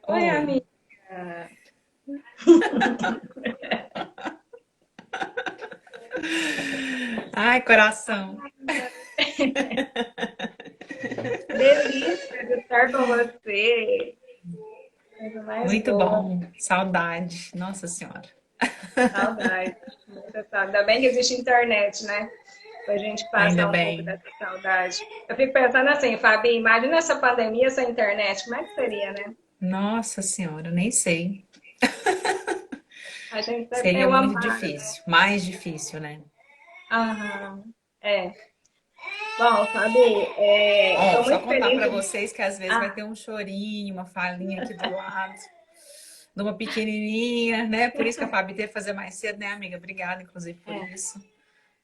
Oi, Oi. amiga. Ai, coração. Delícia de estar com você. Coisa mais Muito boa. bom. Saudade. Nossa Senhora. Saudade. Muita saudade. Ainda bem que existe internet, né? Pra gente Ainda passar um pouco bem. dessa saudade. Eu fico pensando assim, Fabi, imagina essa pandemia sem internet. Como é que seria, né? Nossa Senhora, nem sei. A gente deve ter Seria uma muito marca, né? difícil. Mais difícil, né? Aham. É. Bom, Fabi, Ó, estou só muito contar feliz pra de... vocês que às vezes vai Ah, ter um chorinho, uma falinha aqui do lado, de uma pequenininha, né? Por isso que a Fabi teve que fazer mais cedo, né, amiga? Obrigada, inclusive, por é. isso.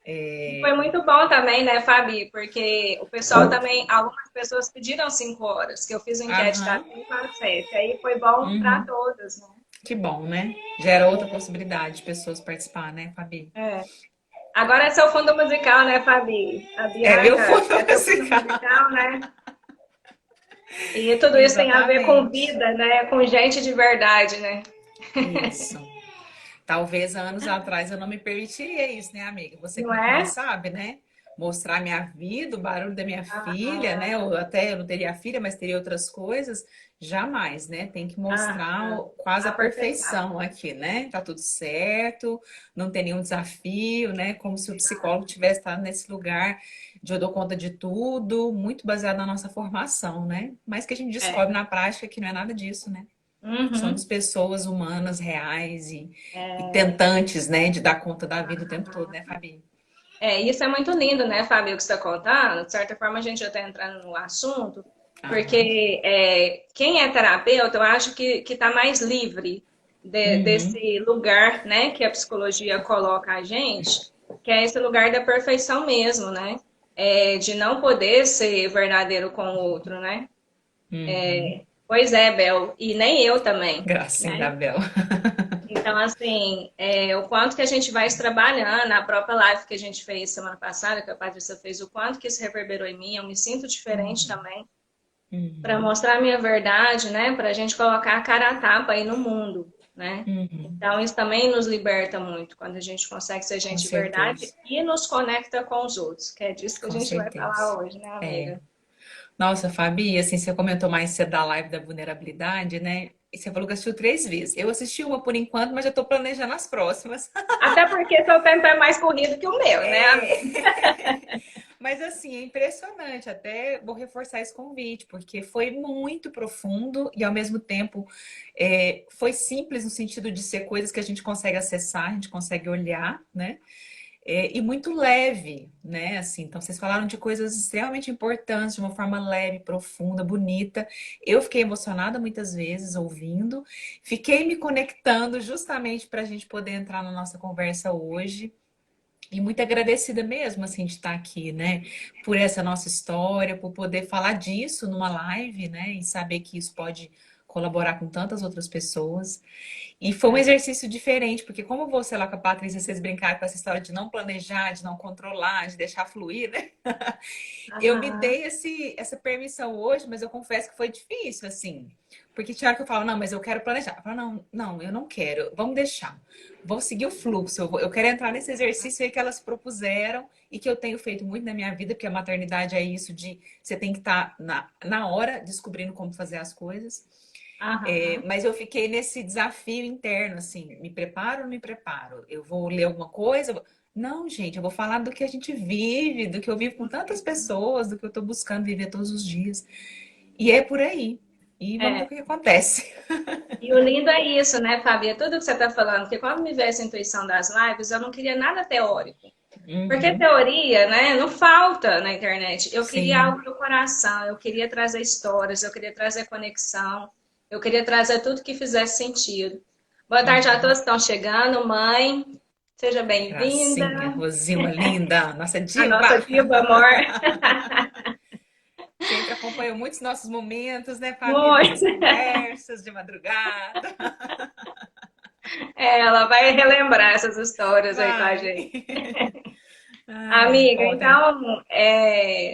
E foi muito bom também, né, Fabi? Porque o pessoal também, algumas pessoas pediram 5 horas, que eu fiz o enquete das Aham. 5 às 7. Aí foi bom para Uhum. todas, né? Que bom, né? Gera outra possibilidade de pessoas participar, né, Fabi? É. Agora é seu fundo musical, né, Fabi? A É meu Bianca fundo é seu fundo musical. musical, né? E tudo isso tem a ver com Exatamente. vida, né? Com gente de verdade, né? Isso. Talvez anos atrás eu não me permitiria isso, né, amiga? Você que Não me conhece é? sabe, né? Mostrar minha vida, o barulho da minha filha, né? Aham, Ou até eu não teria filha, mas teria outras coisas. Jamais, né? Tem que mostrar aham. quase a A perfeição. perfeição aqui, né? Tá tudo certo, não tem nenhum desafio, né? Como se o psicólogo tivesse estado nesse lugar de eu dou conta de tudo, muito baseado na nossa formação, né? Mas que a gente descobre É. na prática que não é nada disso, né? Somos Uhum. pessoas humanas, reais e É. tentantes, né, de dar conta da vida o tempo todo, né, Fabi? Isso é muito lindo, né, Fábio, o que você está contando. De certa forma, a gente já está entrando no assunto, Aham. porque quem é terapeuta, eu acho que está mais livre Uhum. desse lugar, né, que a psicologia coloca a gente, que é esse lugar da perfeição mesmo, né? De não poder ser verdadeiro com o outro, né? Uhum. Pois é, Bel, e nem eu também, Gracinha da né? Bel. Então, assim, o quanto que a gente vai se trabalhando, a própria live que a gente fez semana passada, que a Patrícia fez, o quanto que isso reverberou em mim, eu me sinto diferente também, para Uhum. mostrar a minha verdade, né? Para a gente colocar a cara a tapa aí no mundo, né? Uhum. Então, isso também nos liberta muito, quando a gente consegue ser Com gente de verdade certeza. e nos conecta com os outros, que é disso que a Com gente vai falar certeza. hoje, né, É. amiga? Nossa, Fabi, assim, você comentou mais cedo da live da vulnerabilidade, né? E você falou que assistiu 3 vezes. Eu assisti uma por enquanto, mas já tô planejando as próximas. Até porque seu tempo é mais corrido que o meu, né, É. amiga? Mas assim, é impressionante. Até vou reforçar esse convite, porque foi muito profundo e ao mesmo tempo foi simples no sentido de ser coisas que a gente consegue acessar, a gente consegue olhar, né? E muito leve, né? Assim, então vocês falaram de coisas extremamente importantes, de uma forma leve, profunda, bonita. Eu fiquei emocionada muitas vezes ouvindo, fiquei me conectando justamente para a gente poder entrar na nossa conversa hoje. E muito agradecida mesmo, assim, de estar aqui, né? Por essa nossa história, por poder falar disso numa live, né? E saber que isso pode colaborar com tantas outras pessoas. E foi um É. exercício diferente, porque como você lá com a Patrícia, vocês brincaram com essa história de não planejar, de não controlar, de deixar fluir, né? Eu me Aham. dei essa permissão hoje, mas eu confesso que foi difícil, assim. Porque tinha hora que eu falo, não, mas eu quero planejar. Eu falo, não, não, eu não quero. Vamos deixar. Vou seguir o fluxo. Eu quero entrar nesse exercício aí que elas propuseram e que eu tenho feito muito na minha vida, porque a maternidade é isso de você tem que estar na hora descobrindo como fazer as coisas. Aham. Mas eu fiquei nesse desafio interno, assim, me preparo ou não me preparo? Eu vou ler alguma coisa? Não, gente, eu vou falar do que a gente vive, do que eu vivo com tantas pessoas, do que eu estou buscando viver todos os dias. E é por aí. E vamos ver o É. que acontece. E o lindo é isso, né, Fabi? É tudo que você está falando, porque quando me veio essa intuição das lives, eu não queria nada teórico. Porque Uhum, teoria, né, não falta na internet. Eu queria sim. algo do coração, eu queria trazer histórias, eu queria trazer conexão, eu queria trazer tudo que fizesse sentido. Boa tarde a Uhum. todos que estão chegando, mãe. Seja bem-vinda. Gracinha, Rosima linda, nossa A nossa diva. diva, amor. Sempre acompanhou muitos nossos momentos, né, Fabi? Nossas Muito. conversas de madrugada. Ela vai relembrar essas histórias aí com a Vai. gente. Ai, Amiga, contem. então,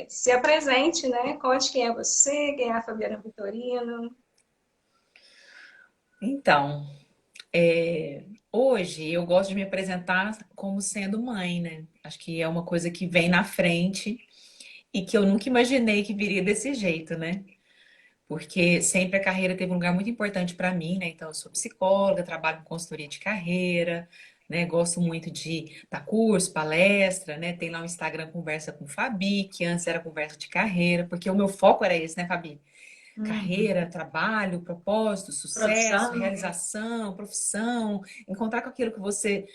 se apresente, né? Conte quem é você, quem é a Fabiana Vitorino. Então, é, hoje eu gosto de me apresentar como sendo mãe, né? Acho que é uma coisa que vem na frente e que eu nunca imaginei que viria desse jeito, né? Porque sempre a carreira teve um lugar muito importante para mim, né? Então, eu sou psicóloga, trabalho com consultoria de carreira, né? Gosto muito de dar curso, palestra, né? Tem lá o Instagram Conversa com Fabi, que antes era conversa de carreira, porque o meu foco era esse, né, Fabi? Uhum. Carreira, trabalho, propósito, sucesso, Produção. realização, profissão, encontrar com aquilo que você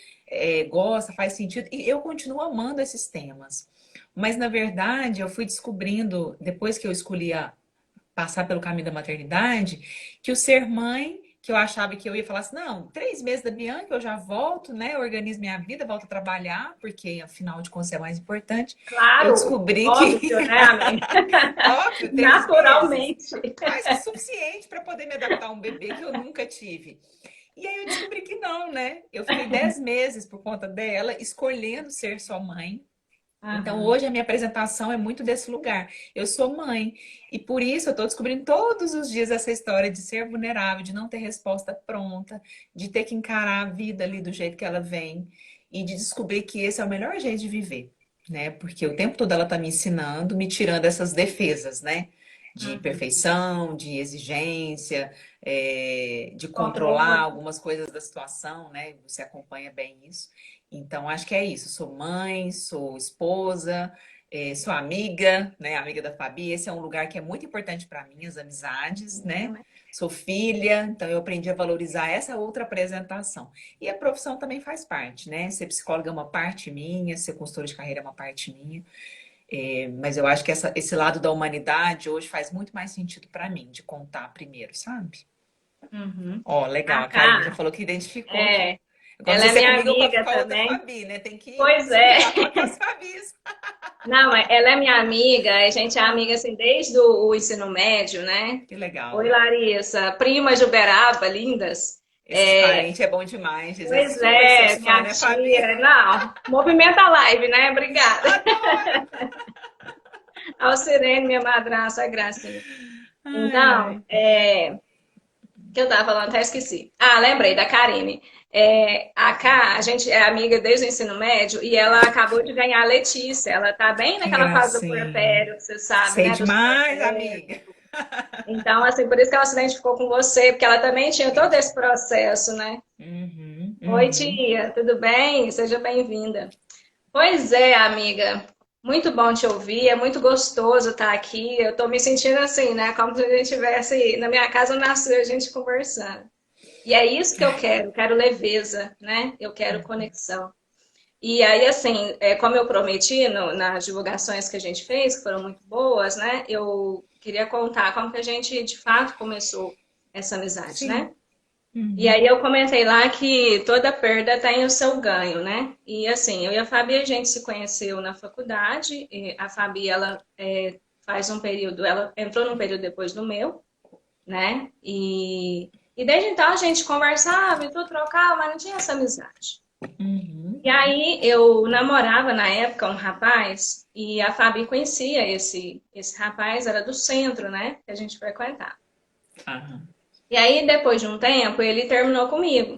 gosta, faz sentido. E eu continuo amando esses temas. Mas, na verdade, eu fui descobrindo, depois que eu escolhi passar pelo caminho da maternidade, que o ser mãe, que eu achava que eu ia falar assim, não, 3 meses da Bianca, eu já volto, né? Eu organizo minha vida, volto a trabalhar, porque afinal de contas é mais importante. Eu Claro, descobri que, óbvio, né, amiga? óbvio, 3 meses, Naturalmente. mais que suficiente para poder me adaptar a um bebê que eu nunca tive. E aí eu descobri que não, né? Eu fiquei 10 meses por conta dela, escolhendo ser só mãe. Então, Aham. hoje a minha apresentação é muito desse lugar. Eu sou mãe e por isso eu estou descobrindo todos os dias essa história de ser vulnerável, de não ter resposta pronta, de ter que encarar a vida ali do jeito que ela vem e de descobrir que esse é o melhor jeito de viver, né? Porque o tempo todo ela está me ensinando, me tirando essas defesas, né? De Uhum. perfeição, de exigência, de controlar Controle. algumas coisas da situação, né? Você acompanha bem isso. Então, acho que é isso. Sou mãe, sou esposa, sou amiga, né? Amiga da Fabi. Esse é um lugar que é muito importante para mim, as amizades, né? Também. Sou filha, então eu aprendi a valorizar essa outra apresentação. E a profissão também faz parte, né? Ser psicóloga é uma parte minha, ser consultora de carreira é uma parte minha. Mas eu acho que esse lado da humanidade hoje faz muito mais sentido para mim, de contar primeiro, sabe? Uhum. Ó, legal. A A Karine já Cá, falou que identificou aqui. é, Agora, não ela sei é se é minha comigo ou com amiga a outra também. Fabi, né? Tem que Pois subir é. lá, falar com as Fabis. Não, mas ela é minha amiga, a gente é amiga assim desde o ensino médio, né? Que Oi, legal. Larissa, prima de Uberaba, lindas. Esses parentes é bom demais. Eles é Pois super é, seus fãs, minha né, Fabi? tia. Não, movimenta a live, né? Obrigada. Adoro! Ao Sirene, minha madrasta, a gracinha. Ai, Então, ai. que eu tava falando, até esqueci. Ah, lembrei da Karine. A Ká, a gente é amiga desde o ensino médio e ela acabou de ganhar a Letícia. Ela tá bem Que naquela fase do gracinha. puerpério, que você sabe, Sei né? Dos demais, processos. amiga. Então, assim, por isso que ela se identificou com você, porque ela também tinha todo esse Entendi. processo, né? Uhum, Oi, uhum. tia, tudo bem? Seja bem-vinda. Pois é, amiga. Muito bom te ouvir, é muito gostoso estar aqui. Eu tô me sentindo assim, né? Como se a gente estivesse na minha casa, nasceu a gente conversando. E é isso que eu quero leveza, né? Eu quero conexão. E aí, assim, como eu prometi nas divulgações que a gente fez, que foram muito boas, né? Eu queria contar como que a gente, de fato, começou essa amizade, Sim. né? E Uhum. aí eu comentei lá que toda perda tem o seu ganho, né? E assim, eu e a Fabi, a gente se conheceu na faculdade. E a Fabi, ela faz um período, ela entrou num período depois do meu, né? E desde então a gente conversava e tudo, trocava, mas não tinha essa amizade. Uhum. E aí eu namorava na época um rapaz e a Fabi conhecia esse rapaz, era do centro, né? Que a gente frequentava. Aham. E aí depois de um tempo ele terminou comigo.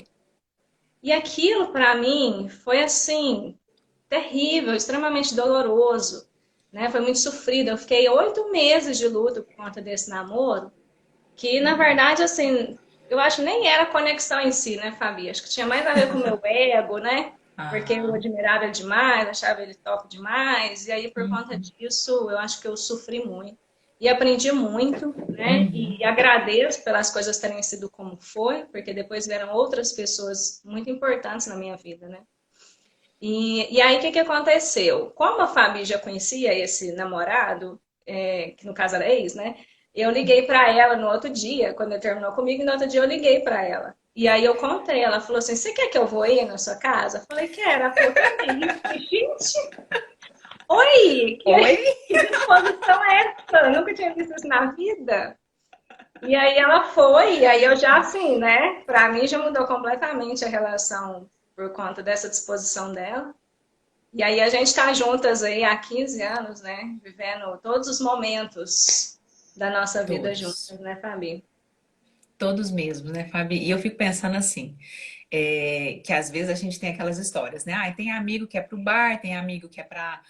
E aquilo para mim foi assim terrível, extremamente doloroso, né? Foi muito sofrido. Eu fiquei 8 meses de luto por conta desse namoro, que na verdade assim, eu acho nem era conexão em si, né, Fabi? Acho que tinha mais a ver com o meu ego, né? Porque eu Aham. admirava ele demais, achava ele top demais, e aí por conta Uhum. disso eu acho que eu sofri muito. E aprendi muito, né? Uhum. E agradeço pelas coisas terem sido como foi, porque depois vieram outras pessoas muito importantes na minha vida, né? E aí, o que que aconteceu? Como a Fabi já conhecia esse namorado, que no caso era ex, né? Eu liguei para ela no outro dia, quando ele terminou comigo, e no outro dia eu liguei para ela. E aí eu contei, ela falou assim, você quer que eu vou ir na sua casa? Eu falei, quero. Ela falou, também. Eu falei, gente, oi, Oi? que disposição é essa? Eu nunca tinha visto isso na vida. E aí ela foi, e aí eu já assim, né? Para mim já mudou completamente a relação por conta dessa disposição dela. E aí a gente está juntas aí há 15 anos, né? Vivendo todos os momentos da nossa vida Todos. juntas, né, Fabi? Todos mesmos, né, Fabi? E eu fico pensando assim, que às vezes a gente tem aquelas histórias, né? Ah, tem amigo que é pro bar, tem amigo que é para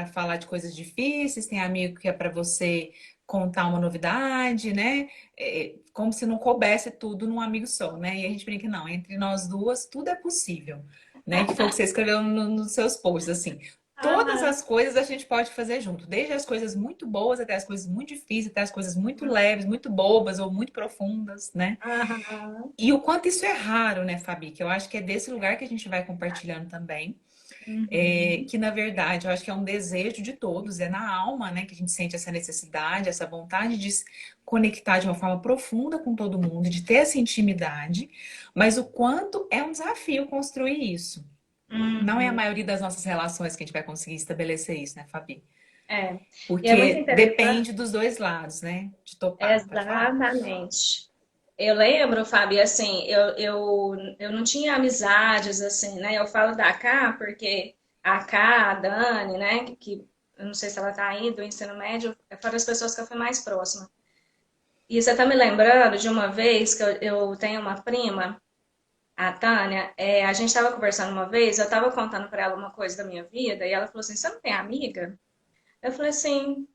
falar de coisas difíceis, tem amigo que é para você contar uma novidade, né? Como se não coubesse tudo num amigo só, né? E a gente brinca, não, entre nós duas tudo é possível, né? Que foi o que você escreveu nos seus posts, assim. Todas Aham, as coisas a gente pode fazer junto, desde as coisas muito boas até as coisas muito difíceis, até as coisas muito leves, muito bobas ou muito profundas, né? aham, E o quanto isso é raro, né, Fabi? Que eu acho que é desse lugar que a gente vai compartilhando também. uhum, Que na verdade eu acho que é um desejo de todos, é na alma, né, que a gente sente essa necessidade, essa vontade de se conectar de uma forma profunda com todo mundo, de ter essa intimidade, mas o quanto é um desafio construir isso. Não é a uhum. maioria das nossas relações que a gente vai conseguir estabelecer isso, né, Fabi? É. E é muito Porque interessante. depende dos dois lados, né, de topar. Pode falar? Exatamente. Eu lembro, Fábio, assim, eu não tinha amizades, assim, né? Eu falo da Cá, porque a Cá, a Dani, né? Que eu não sei se ela tá aí, do ensino médio, foram as pessoas que eu fui mais próxima. E você tá me lembrando de uma vez que eu tenho uma prima, a Tânia, a gente tava conversando uma vez, eu tava contando pra ela uma coisa da minha vida, e ela falou assim, você não tem amiga? Eu falei assim,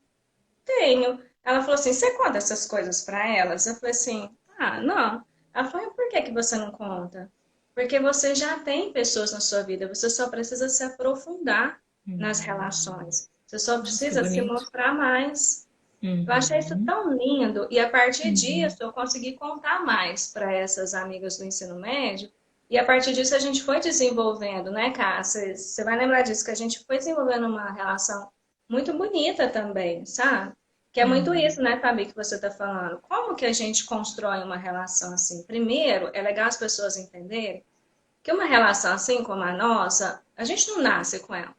tenho. Ela falou assim: você conta essas coisas para elas? Eu falei assim: ah, não. Ela falou: e por que que você não conta? Porque você já tem pessoas na sua vida, você só precisa se aprofundar nas relações. Você só Nossa, que precisa se bonito. mostrar mais. Eu achei isso Uhum. tão lindo. E a partir Uhum. disso, eu consegui contar mais para essas amigas do ensino médio. E a partir disso, a gente foi desenvolvendo, né, Cássia? Você vai lembrar disso, que a gente foi desenvolvendo uma relação muito bonita também, sabe? Que é muito Uhum. isso, né, Fabi, que você está falando. Como que a gente constrói uma relação assim? Primeiro, é legal as pessoas entenderem que uma relação assim como a nossa, a gente não nasce com ela,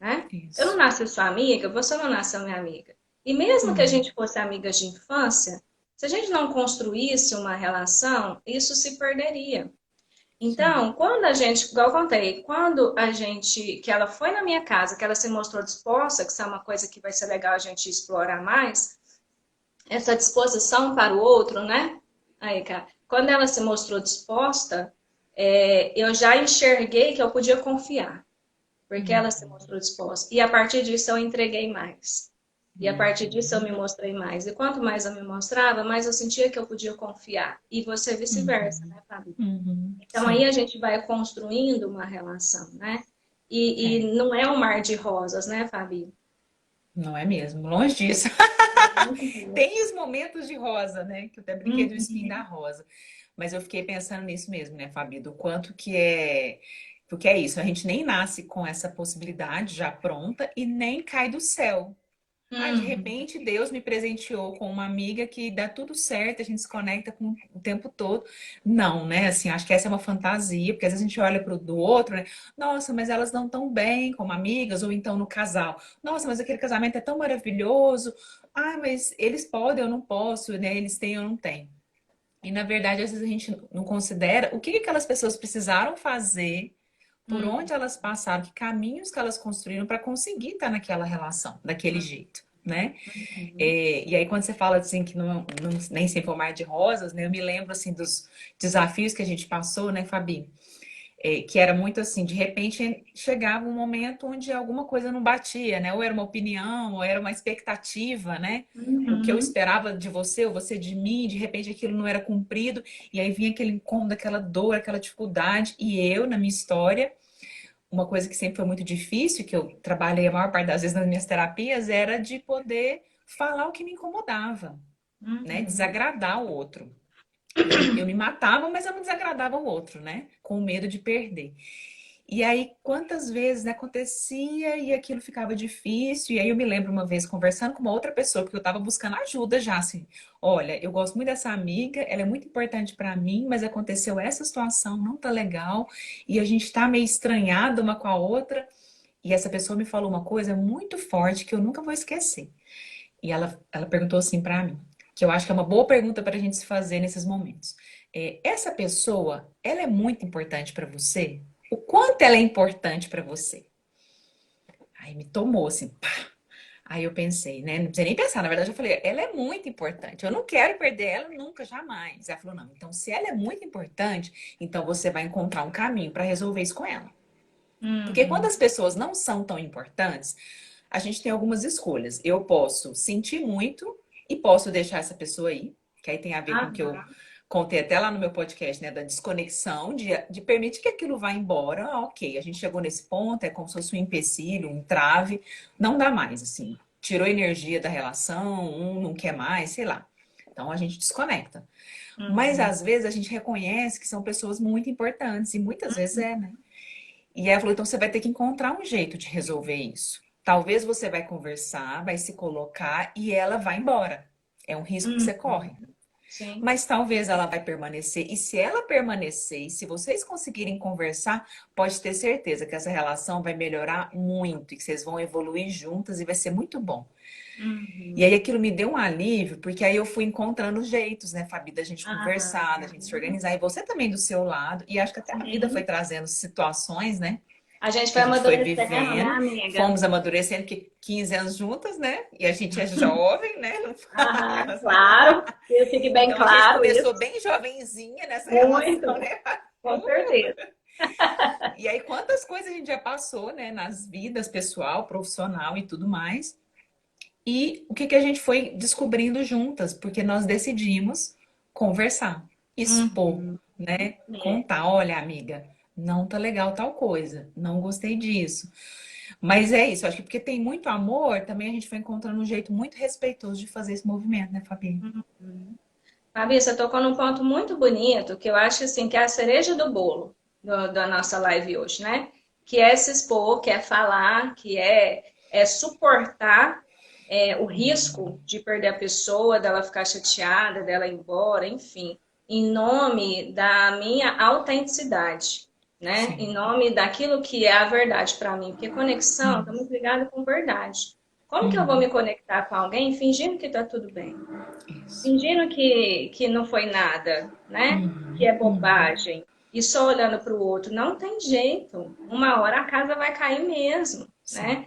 né? Eu não Isso. nasci sua amiga, você não nasceu minha amiga. E mesmo que a Uhum. gente fosse amigas de infância, se a gente não construísse uma relação, isso se perderia. Sim. Então, quando a gente, igual eu contei, quando a gente, que ela foi na minha casa, que ela se mostrou disposta, que isso é uma coisa que vai ser legal a gente explorar mais, essa disposição para o outro, né? Aí, cara, quando ela se mostrou disposta, eu já enxerguei que eu podia confiar, porque ela se Uhum. mostrou disposta. E a partir disso eu entreguei mais. E a partir disso eu Uhum. me mostrei mais. E quanto mais eu me mostrava, mais eu sentia que eu podia confiar. E você vice-versa, Uhum. né, Fabi? Uhum. Então aí a Sim. gente vai construindo uma relação, né? É. E não é um mar de rosas, né, Fabi? Não é mesmo? Longe disso. Uhum. Tem os momentos de rosa, né? Que eu até brinquei do espinho da rosa. Mas eu fiquei pensando nisso mesmo, né, Fabi? Do quanto que é. Porque é isso, a gente nem nasce com essa possibilidade já pronta e nem cai do céu. Ah, de Uhum. repente Deus me presenteou com uma amiga que dá tudo certo, a gente se conecta com o tempo todo. Não, né? Assim, acho que essa é uma fantasia, porque às vezes a gente olha para o do outro, né? Nossa, mas elas não tão bem como amigas, ou então no casal. Nossa, mas aquele casamento é tão maravilhoso. Ah, mas eles podem, eu não posso, né? Eles têm, eu não tenho. E na verdade, às vezes a gente não considera o que que aquelas pessoas precisaram fazer, por Uhum. onde elas passaram, que caminhos que elas construíram para conseguir estar naquela relação, daquele jeito, né? Uhum. E aí, quando você fala assim que nem sempre é um mar de rosas, né? Eu me lembro assim dos desafios que a gente passou, né, Fabi? Que era muito assim, de repente chegava um momento onde alguma coisa não batia, né? Ou era uma opinião, ou era uma expectativa, né? O que eu Uhum. esperava de você, ou você de mim, de repente aquilo não era cumprido, e aí vinha aquele incômodo, aquela dor, aquela dificuldade, e eu, na minha história, uma coisa que sempre foi muito difícil, que eu trabalhei a maior parte das vezes nas minhas terapias, era de poder falar o que me incomodava, né? Uhum. Desagradar o outro. E eu me matava, mas eu não desagradava o outro, né? Com medo de perder. E aí, quantas vezes, né, acontecia e aquilo ficava difícil. E aí eu me lembro uma vez conversando com uma outra pessoa, porque eu estava buscando ajuda já, assim. Olha, eu gosto muito dessa amiga, ela é muito importante para mim, mas aconteceu essa situação, não tá legal, e a gente tá meio estranhada uma com a outra. E essa pessoa me falou uma coisa muito forte que eu nunca vou esquecer. E ela perguntou assim para mim, que eu acho que é uma boa pergunta para a gente se fazer nesses momentos. Essa pessoa, ela é muito importante para você? O quanto ela é importante para você? Aí me tomou assim, pá. Aí eu pensei, né? Não precisa nem pensar, na verdade eu falei, ela é muito importante. Eu não quero perder ela nunca, jamais. Ela falou, não, então se ela é muito importante, então você vai encontrar um caminho para resolver isso com ela. Porque quando Uhum. as pessoas não são tão importantes, a gente tem algumas escolhas. Eu posso sentir muito e posso deixar essa pessoa aí, que aí tem a ver com o que eu Aham. contei até lá no meu podcast, né? Da desconexão, de permitir que aquilo vá embora. Ah, ok, a gente chegou nesse ponto, é como se fosse um empecilho, um trave. Não dá mais, assim. Tirou energia da relação, um não quer mais, sei lá. Então a gente desconecta. Mas Uhum. às vezes a gente reconhece que são pessoas muito importantes, e muitas vezes é, né? E ela falou, então você vai ter que encontrar um jeito de resolver isso. Talvez você vai conversar, vai se colocar e ela vai embora. É um risco que você corre. Uhum. Sim. Mas talvez ela vai permanecer. E se ela permanecer, e se vocês conseguirem conversar, pode ter certeza que essa relação vai melhorar muito e que vocês vão evoluir juntas e vai ser muito bom. E aí Uhum. aquilo me deu um alívio, porque aí eu fui encontrando jeitos, né, Fabi, da gente Ah, conversar, da gente se organizar, e você também do seu lado. E acho que até a vida foi sim. trazendo situações, né? A gente Que foi a gente foi amadurecendo, né, vivendo, amiga? fomos amadurecendo, que 15 anos juntas, né? E a gente é jovem, né? Não Aham, faz. claro. Que fique bem Então a gente claro começou isso. bem jovenzinha nessa relação, Muito, né? com certeza. E aí, quantas coisas a gente já passou, né? Nas vidas pessoal, profissional e tudo mais. E o que que a gente foi descobrindo juntas, porque nós decidimos conversar, expor, Uhum. né? É. Contar, olha, amiga, não tá legal tal coisa, não gostei disso. Mas é isso, acho que porque tem muito amor, também a gente foi encontrando um jeito muito respeitoso de fazer esse movimento, né, Fabi? Uhum. Fabi, você tocou num ponto muito bonito, que eu acho assim, que é a cereja do bolo da nossa live hoje, né? Que é se expor, que é falar, é suportar o risco de perder a pessoa, dela ficar chateada, dela ir embora, enfim, em nome da minha autenticidade, né? Em Sim. nome daquilo que é a verdade para mim, porque conexão está Hum, muito ligada com verdade. Como que eu vou uhum, me conectar com alguém fingindo que está tudo bem? isso. Fingindo que não foi nada, né? Que Uhum, é uhum, bobagem. E só olhando para o outro, não tem jeito. Uma hora a casa vai cair mesmo, sim. né?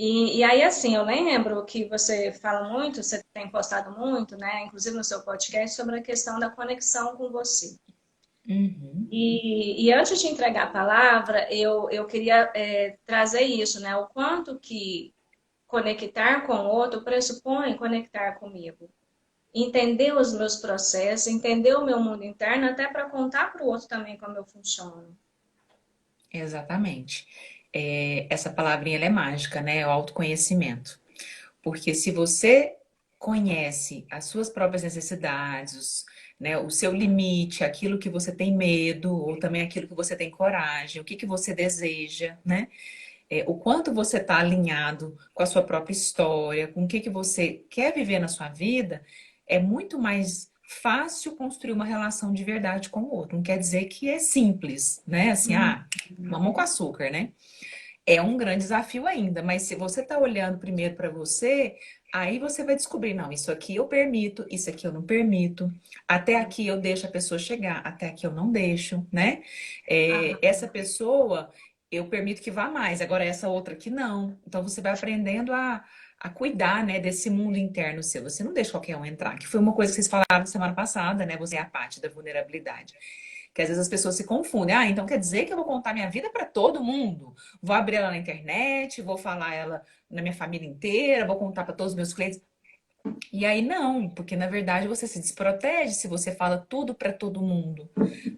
E aí, assim, eu lembro que você fala muito, você tem postado muito, né? Inclusive no seu podcast, sobre a questão da conexão com você. Uhum, E antes de entregar a palavra, eu queria trazer isso, né? O quanto que conectar com o outro pressupõe conectar comigo, entender os meus processos, entender o meu mundo interno, até para contar para o outro também como eu funciono. exatamente. Essa palavrinha ela é mágica, né? É o autoconhecimento. Porque se você conhece as suas próprias necessidades, né, o seu limite, aquilo que você tem medo, ou também aquilo que você tem coragem, o que que você deseja, né? O quanto você está alinhado com a sua própria história, com o que que você quer viver na sua vida, é muito mais fácil construir uma relação de verdade com o outro. Não quer dizer que é simples, né? Assim, mamão com açúcar, né? É um grande desafio ainda, mas se você está olhando primeiro para você, aí você vai descobrir, não, isso aqui eu permito, isso aqui eu não permito, até aqui eu deixo a pessoa chegar, até aqui eu não deixo, né? Essa pessoa eu permito que vá mais, agora essa outra aqui não. Então você vai aprendendo a cuidar, né, desse mundo interno seu. Você não deixa qualquer um entrar, que foi uma coisa que vocês falaram semana passada, né? Você é a parte da vulnerabilidade. Que às vezes as pessoas se confundem. Ah, então quer dizer que eu vou contar minha vida para todo mundo? Vou abrir ela na internet, vou falar ela na minha família inteira, vou contar para todos os meus clientes. E aí não, porque na verdade você se desprotege se você fala tudo para todo mundo.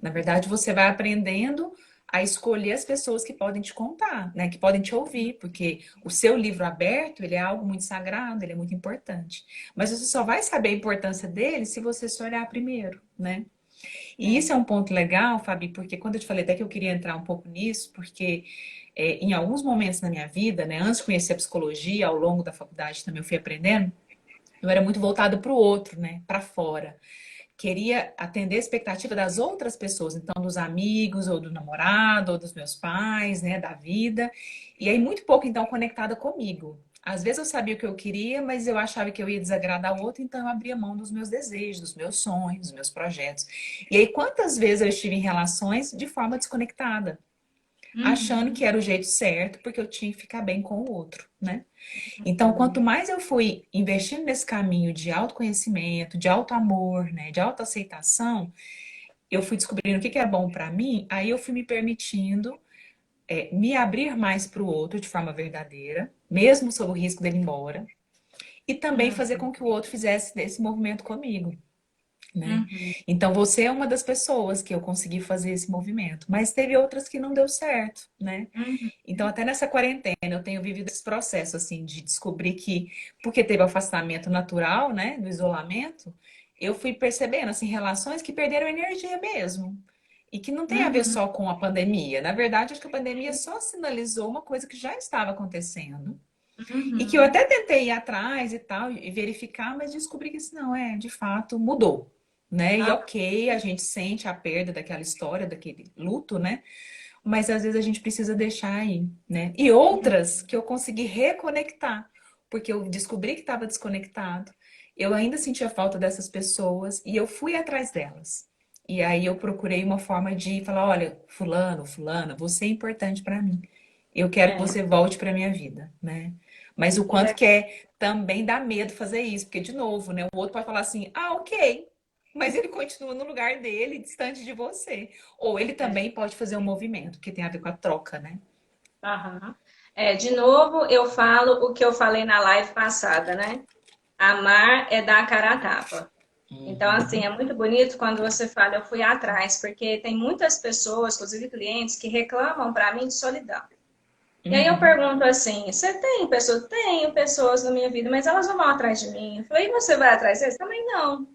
Na verdade, você vai aprendendo a escolher as pessoas que podem te contar, né? Que podem te ouvir, porque o seu livro aberto, ele é algo muito sagrado, ele é muito importante. Mas você só vai saber a importância dele se você se olhar primeiro, né? E É. isso é um ponto legal, Fabi, porque quando eu te falei até que eu queria entrar um pouco nisso, porque em alguns momentos na minha vida, né, antes de conhecer a psicologia, ao longo da faculdade também eu fui aprendendo, eu era muito voltada para o outro, né, para fora. Queria atender a expectativa das outras pessoas, então dos amigos, ou do namorado, ou dos meus pais, né, da vida. E aí muito pouco então conectada comigo. Às vezes eu sabia o que eu queria, mas eu achava que eu ia desagradar o outro, então eu abria mão dos meus desejos, dos meus sonhos, dos meus projetos. E aí quantas vezes eu estive em relações de forma desconectada? achando Uhum. que era o jeito certo, porque eu tinha que ficar bem com o outro, né? Então, quanto mais eu fui investindo nesse caminho de autoconhecimento, de autoamor, né, de autoaceitação, eu fui descobrindo o que que é bom para mim, aí eu fui me permitindo me abrir mais para o outro de forma verdadeira, mesmo sob o risco dele ir embora, e também fazer Uhum. com que o outro fizesse esse movimento comigo, né? Uhum. Então você é uma das pessoas que eu consegui fazer esse movimento, mas teve outras que não deu certo, né? Uhum. Então até nessa quarentena eu tenho vivido esse processo assim de descobrir que porque teve o afastamento natural, né, do isolamento, eu fui percebendo assim relações que perderam energia mesmo. E que não tem a ver Uhum. só com a pandemia. Na verdade, acho que a pandemia só sinalizou uma coisa que já estava acontecendo. E que eu Uhum. até tentei ir atrás e tal, e verificar, mas descobri que isso não é, de fato, mudou. Né? E Ah, ok, a gente sente a perda daquela história, daquele luto, né? Mas às vezes a gente precisa deixar aí, né? E outras que eu consegui reconectar, porque eu descobri que estava desconectado, eu ainda sentia falta dessas pessoas e eu fui atrás delas. E aí eu procurei uma forma de falar, olha, fulano, fulana, você é importante para mim. Eu quero que é, você volte para minha vida, né? Mas o que quanto que legal. é também dá medo fazer isso, porque de novo, né? O outro pode falar assim: "Ah, OK", mas ele continua no lugar dele, distante de você. Ou ele É. também pode fazer um movimento que tem a ver com a troca, né? Aham. É, de novo, eu falo o que eu falei na live passada, né? Amar é dar a cara a tapa. Então, assim, é muito bonito quando você fala, eu fui atrás, porque tem muitas pessoas, inclusive clientes, que reclamam para mim de solidão. E aí eu Uhum. pergunto assim, você tem pessoas? Tenho pessoas na minha vida, mas elas não vão atrás de mim. Eu falei, e você vai atrás deles? Também não.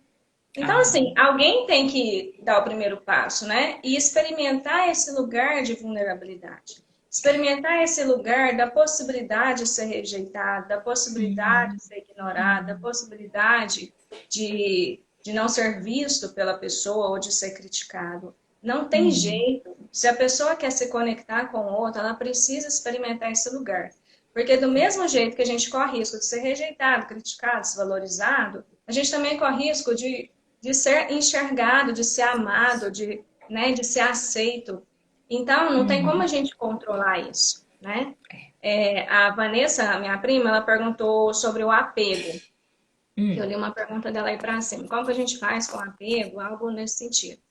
Então, Ah, assim, alguém tem que dar o primeiro passo, né? E experimentar esse lugar de vulnerabilidade. Experimentar esse lugar da possibilidade de ser rejeitado, da possibilidade uhum. de ser ignorado, da possibilidade de não ser visto pela pessoa ou de ser criticado. Não tem Uhum. jeito. Se a pessoa quer se conectar com o outro, ela precisa experimentar esse lugar. Porque do mesmo jeito que a gente corre risco de ser rejeitado, criticado, desvalorizado, a gente também corre risco de ser enxergado, de ser amado, né, de ser aceito. Então, não tem como a Uhum. gente controlar isso, né? É, a Vanessa, minha prima, ela perguntou sobre o apego. Eu Hum. li uma pergunta dela aí para cima. Como que a gente faz com apego? Algo nesse sentido.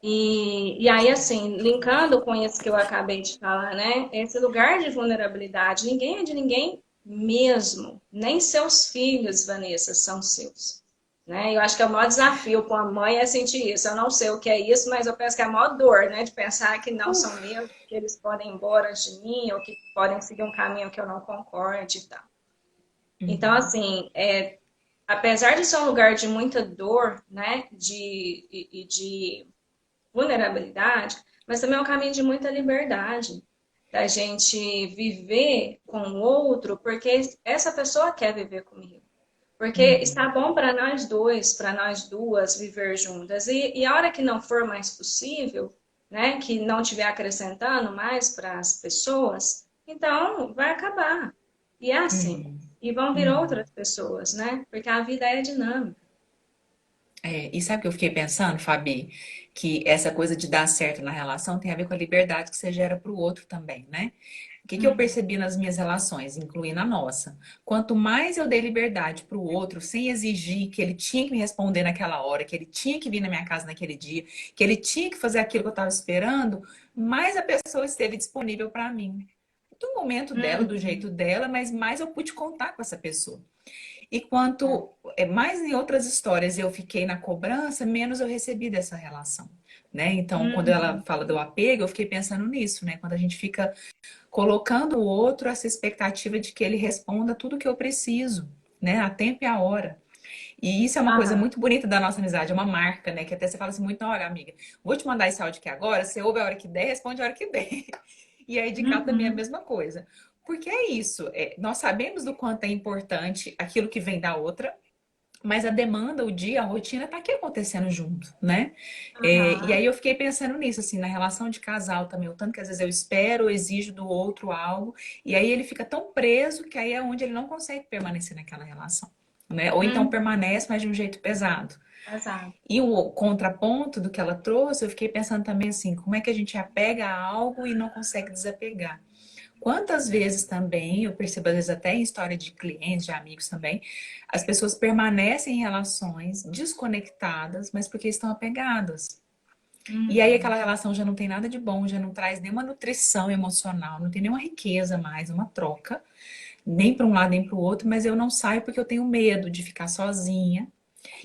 E aí, assim, linkando com isso que eu acabei de falar, né? Esse lugar de vulnerabilidade, ninguém é de ninguém mesmo. Nem seus filhos, Vanessa, são seus. Né? Eu acho que é o maior desafio para uma mãe é sentir isso. Eu não sei o que é isso, mas eu penso que é a maior dor, né? De pensar que não são meus, que eles podem ir embora de mim, ou que podem seguir um caminho que eu não concorde e tal. Então, Uhum. assim, apesar de ser um lugar de muita dor, né? De vulnerabilidade, mas também é um caminho de muita liberdade, da gente viver com o outro, porque essa pessoa quer viver comigo. Porque está Uhum. bom para nós dois, para nós duas viver juntas. E a hora que não for mais possível, né, que não estiver acrescentando mais para as pessoas, então vai acabar. E é assim. Uhum. E vão vir Uhum. outras pessoas, né? Porque a vida é dinâmica. E sabe o que eu fiquei pensando, Fabi? Que essa coisa de dar certo na relação tem a ver com a liberdade que você gera para o outro também, né? O que que eu Uhum. percebi nas minhas relações, incluindo a nossa? Quanto mais eu dei liberdade para o outro, sem exigir que ele tinha que me responder naquela hora, que ele tinha que vir na minha casa naquele dia, que ele tinha que fazer aquilo que eu estava esperando, mais a pessoa esteve disponível para mim. Do momento dela, do Uhum. jeito dela, mas mais eu pude contar com essa pessoa. E quanto mais em outras histórias eu fiquei na cobrança, menos eu recebi dessa relação, né? Então, quando ela Uhum. fala do apego, eu fiquei pensando nisso, né? Quando a gente fica colocando o outro essa expectativa de que ele responda tudo que eu preciso, né? A tempo e a hora. E isso é uma coisa Aham. muito bonita da nossa amizade, é uma marca, né? Que até você fala assim muito, olha, amiga, vou te mandar esse áudio aqui agora, você ouve a hora que der, responde a hora que der. E aí de cá também é a Uhum. mesma coisa. Porque é isso, nós sabemos do quanto é importante aquilo que vem da outra, mas a demanda, o dia, a rotina tá aqui acontecendo junto, né? E Aham. aí eu fiquei pensando nisso, assim, na relação de casal também, o tanto que às vezes eu espero, eu exijo do outro algo, e aí ele fica tão preso que aí é onde ele não consegue permanecer naquela relação, né? Ou então Uhum. permanece, mas de um jeito pesado. Exato. E o contraponto do que ela trouxe, eu fiquei pensando também assim, como é que a gente apega a algo e não consegue desapegar? Quantas vezes também, eu percebo às vezes até em história de clientes, de amigos também, as pessoas permanecem em relações desconectadas, mas porque estão apegadas. E aí aquela Uhum. relação já não tem nada de bom, já não traz nenhuma nutrição emocional, não tem nenhuma riqueza mais, uma troca, nem para um lado nem para o outro, mas eu não saio porque eu tenho medo de ficar sozinha.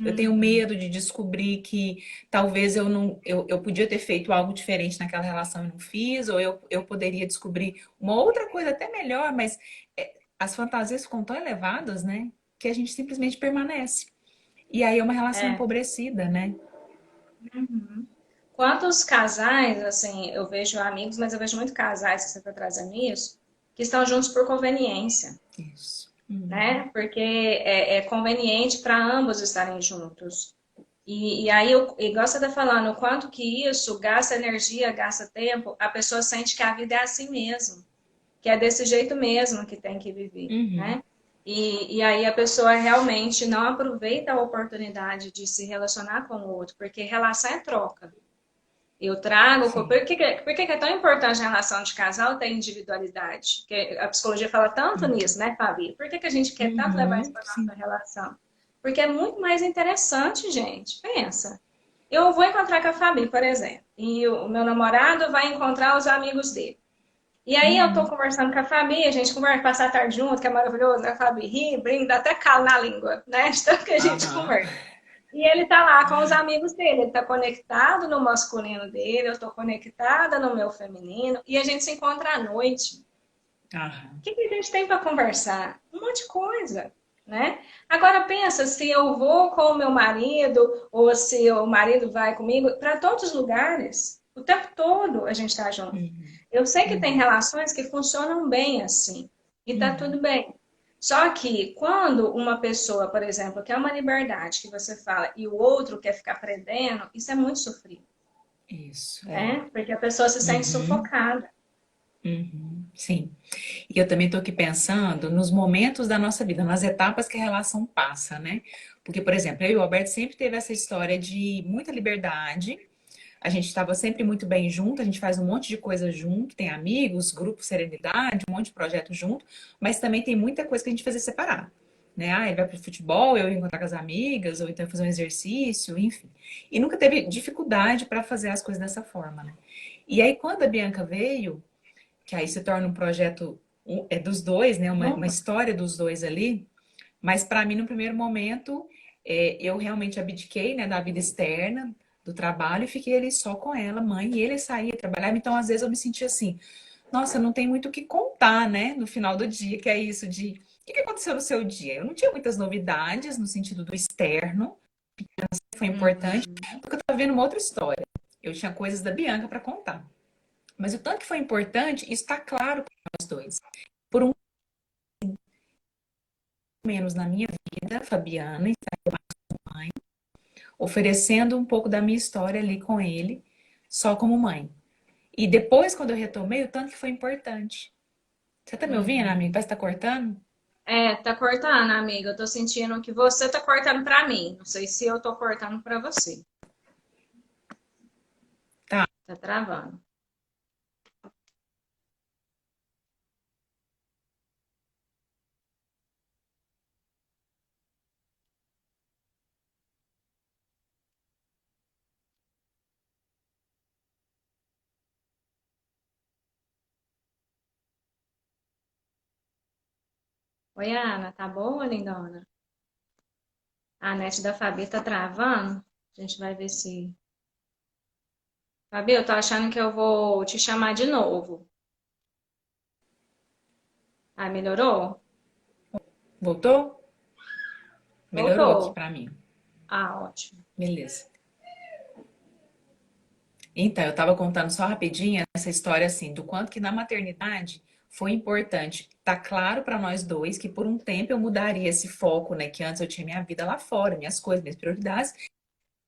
Eu tenho Uhum. medo de descobrir que talvez eu não eu podia ter feito algo diferente naquela relação e não fiz, ou eu poderia descobrir uma outra coisa até melhor, mas as fantasias ficam tão elevadas, né? Que a gente simplesmente permanece. E aí é uma relação É. empobrecida, né? Uhum. Quantos casais, assim, eu vejo amigos, mas eu vejo muito casais, que você está trazendo isso, que estão juntos por conveniência, Isso. Uhum. né? Porque é conveniente para ambos estarem juntos. E aí, igual você está falando, o quanto que isso gasta energia, gasta tempo, a pessoa sente que a vida é assim mesmo, que é desse jeito mesmo que tem que viver, Uhum. né? E aí a pessoa realmente não aproveita a oportunidade de se relacionar com o outro, porque relação é troca. Eu trago. Sim. Por que é tão importante na relação de casal ter individualidade? Porque a psicologia fala tanto nisso, né, Fabi? Por que a gente quer tanto levar isso Uhum. para Sim. nossa relação? Porque é muito mais interessante, gente. Pensa. Eu vou encontrar com a Fabi, por exemplo, e o meu namorado vai encontrar os amigos dele. E aí eu tô Uhum. conversando com a Fabi, a gente conversa, passa a tarde junto, que é maravilhoso, né? A Fabi ri, brinda, até calo na língua, né? De tanto que a gente Aham. conversa. E ele tá lá com os amigos dele, ele tá conectado no masculino dele, eu tô conectada no meu feminino, e a gente se encontra à noite. Aham. O que que a gente tem para conversar? Um monte de coisa, né? Agora pensa, se eu vou com o meu marido, ou se o marido vai comigo, para todos os lugares, o tempo todo a gente tá junto. Uhum. Eu sei que tem Uhum. relações que funcionam bem assim, e tá Uhum. tudo bem. Só que quando uma pessoa, por exemplo, quer uma liberdade que você fala e o outro quer ficar prendendo, isso é muito sofrido, Isso, é. né? Porque a pessoa se sente Uhum. sufocada. Uhum. Sim. E eu também estou aqui pensando nos momentos da nossa vida, nas etapas que a relação passa, né? Porque, por exemplo, eu e o Alberto sempre teve essa história de muita liberdade. A gente estava sempre muito bem junto, a gente faz um monte de coisa junto, tem amigos, grupo Serenidade, um monte de projeto junto, mas também tem muita coisa que a gente fazia separado. Né? Ah, ele vai pro futebol, eu ia encontrar com as amigas, ou então fazer um exercício, enfim. E nunca teve dificuldade para fazer as coisas dessa forma, né? E aí, quando a Bianca veio, que aí se torna um projeto dos dois, né? Uma Nunca. história dos dois ali. Mas para mim, no primeiro momento, eu realmente abdiquei, né, da vida externa, do trabalho, e fiquei ali só com ela, mãe, e ele saía trabalhar. Então, às vezes, eu me sentia assim, nossa, não tem muito o que contar, né, no final do dia, que é isso de o que aconteceu no seu dia? Eu não tinha muitas novidades no sentido do externo, foi importante, Uhum. porque eu estava vendo uma outra história. Eu tinha coisas da Bianca para contar. Mas o tanto que foi importante, isso está claro para nós dois. Por um menos na minha vida, Fabiana, oferecendo um pouco da minha história ali com ele, só como mãe. E depois, quando eu retomei, o tanto que foi importante. Você tá me ouvindo, Uhum. amigo? Parece que tá cortando? É, tá cortando, amiga. Eu tô sentindo que você tá cortando pra mim. Não sei se eu tô cortando pra você. Tá. Tá travando. Oi, Ana, tá boa, lindona? A net da Fabi tá travando. A gente vai ver se. Fabi, eu tô achando que eu vou te chamar de novo. Ah, melhorou? Voltou? Melhorou aqui Voltou. pra mim. Ah, ótimo. Beleza. Então, eu tava contando só rapidinho essa história assim, do quanto que na maternidade foi importante. Tá claro pra nós dois que por um tempo eu mudaria esse foco, né? Que antes eu tinha minha vida lá fora, minhas coisas, minhas prioridades,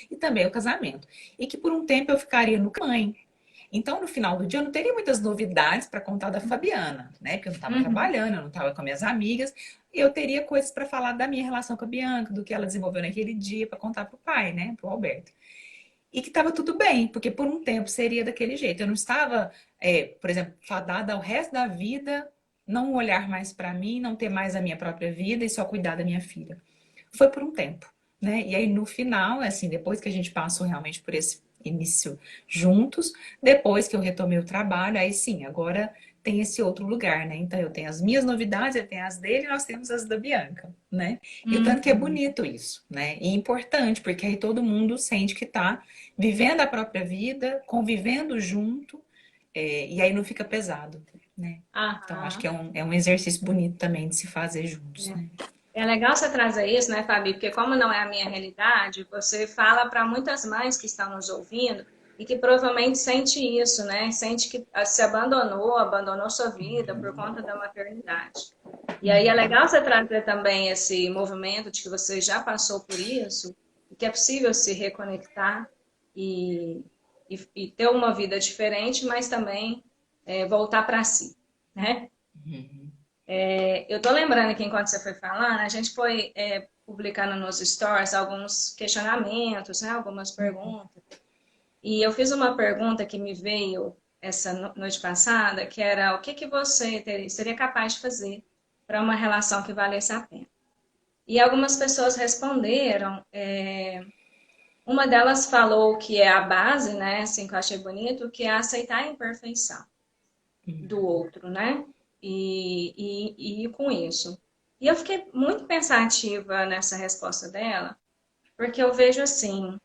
e também o casamento. E que por um tempo eu ficaria no mãe. Então, no final do dia, eu não teria muitas novidades para contar da Fabiana, né? Porque eu não estava trabalhando, eu não estava com minhas amigas. E eu teria coisas para falar da minha relação com a Bianca, do que ela desenvolveu naquele dia, para contar para o pai, né? Para o Alberto. E que estava tudo bem, porque por um tempo seria daquele jeito. Eu não estava, por exemplo, fadada ao resto da vida, não olhar mais para mim, não ter mais a minha própria vida e só cuidar da minha filha. Foi por um tempo, né? E aí no final, assim, depois que a gente passou realmente por esse início juntos, depois que eu retomei o trabalho, aí sim, agora tem esse outro lugar, né? Então eu tenho as minhas novidades, eu tenho as dele e nós temos as da Bianca, né? E o tanto que é bonito isso, né? E importante, porque aí todo mundo sente que tá vivendo a própria vida, convivendo junto, e aí não fica pesado, né? Então acho que Aham. é um exercício bonito também de se fazer juntos, né? É legal você trazer isso, né, Fabi? Porque como não é a minha realidade, você fala para muitas mães que estão nos ouvindo e que provavelmente sente isso, né? Sente que se abandonou sua vida por conta da maternidade. E aí é legal você trazer também esse movimento de que você já passou por isso e que é possível se reconectar e, e ter uma vida diferente, mas também voltar para si, né? Eu tô lembrando aqui, enquanto você foi falando, a gente foi publicando nos stories alguns questionamentos, né, algumas perguntas. E eu fiz uma pergunta que me veio essa noite passada, que era o que que você seria capaz de fazer para uma relação que valesse a pena? E algumas pessoas responderam. Uma delas falou que é a base, né, assim, que eu achei bonito, que é aceitar a imperfeição do outro, né? E ir com isso. E eu fiquei muito pensativa nessa resposta dela, porque eu vejo assim,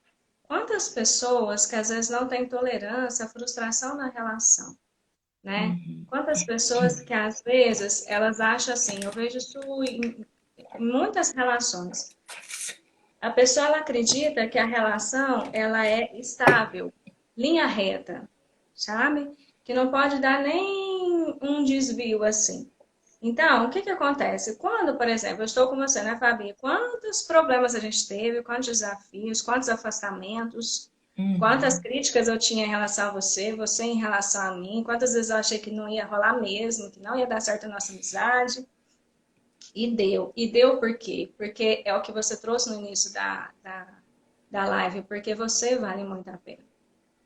quantas pessoas que às vezes não têm tolerância à frustração na relação, né? Quantas pessoas que às vezes elas acham assim, eu vejo isso em muitas relações. A pessoa ela acredita que a relação ela é estável, linha reta, sabe? Que não pode dar nem um desvio assim. Então, o que que acontece? Quando, por exemplo, eu estou com você, né, Fabi? Quantos problemas a gente teve, quantos desafios, quantos afastamentos, quantas críticas eu tinha em relação a você, você em relação a mim, quantas vezes eu achei que não ia rolar mesmo, que não ia dar certo a nossa amizade. E deu. E deu por quê? Porque é o que você trouxe no início da live, porque você vale muito a pena,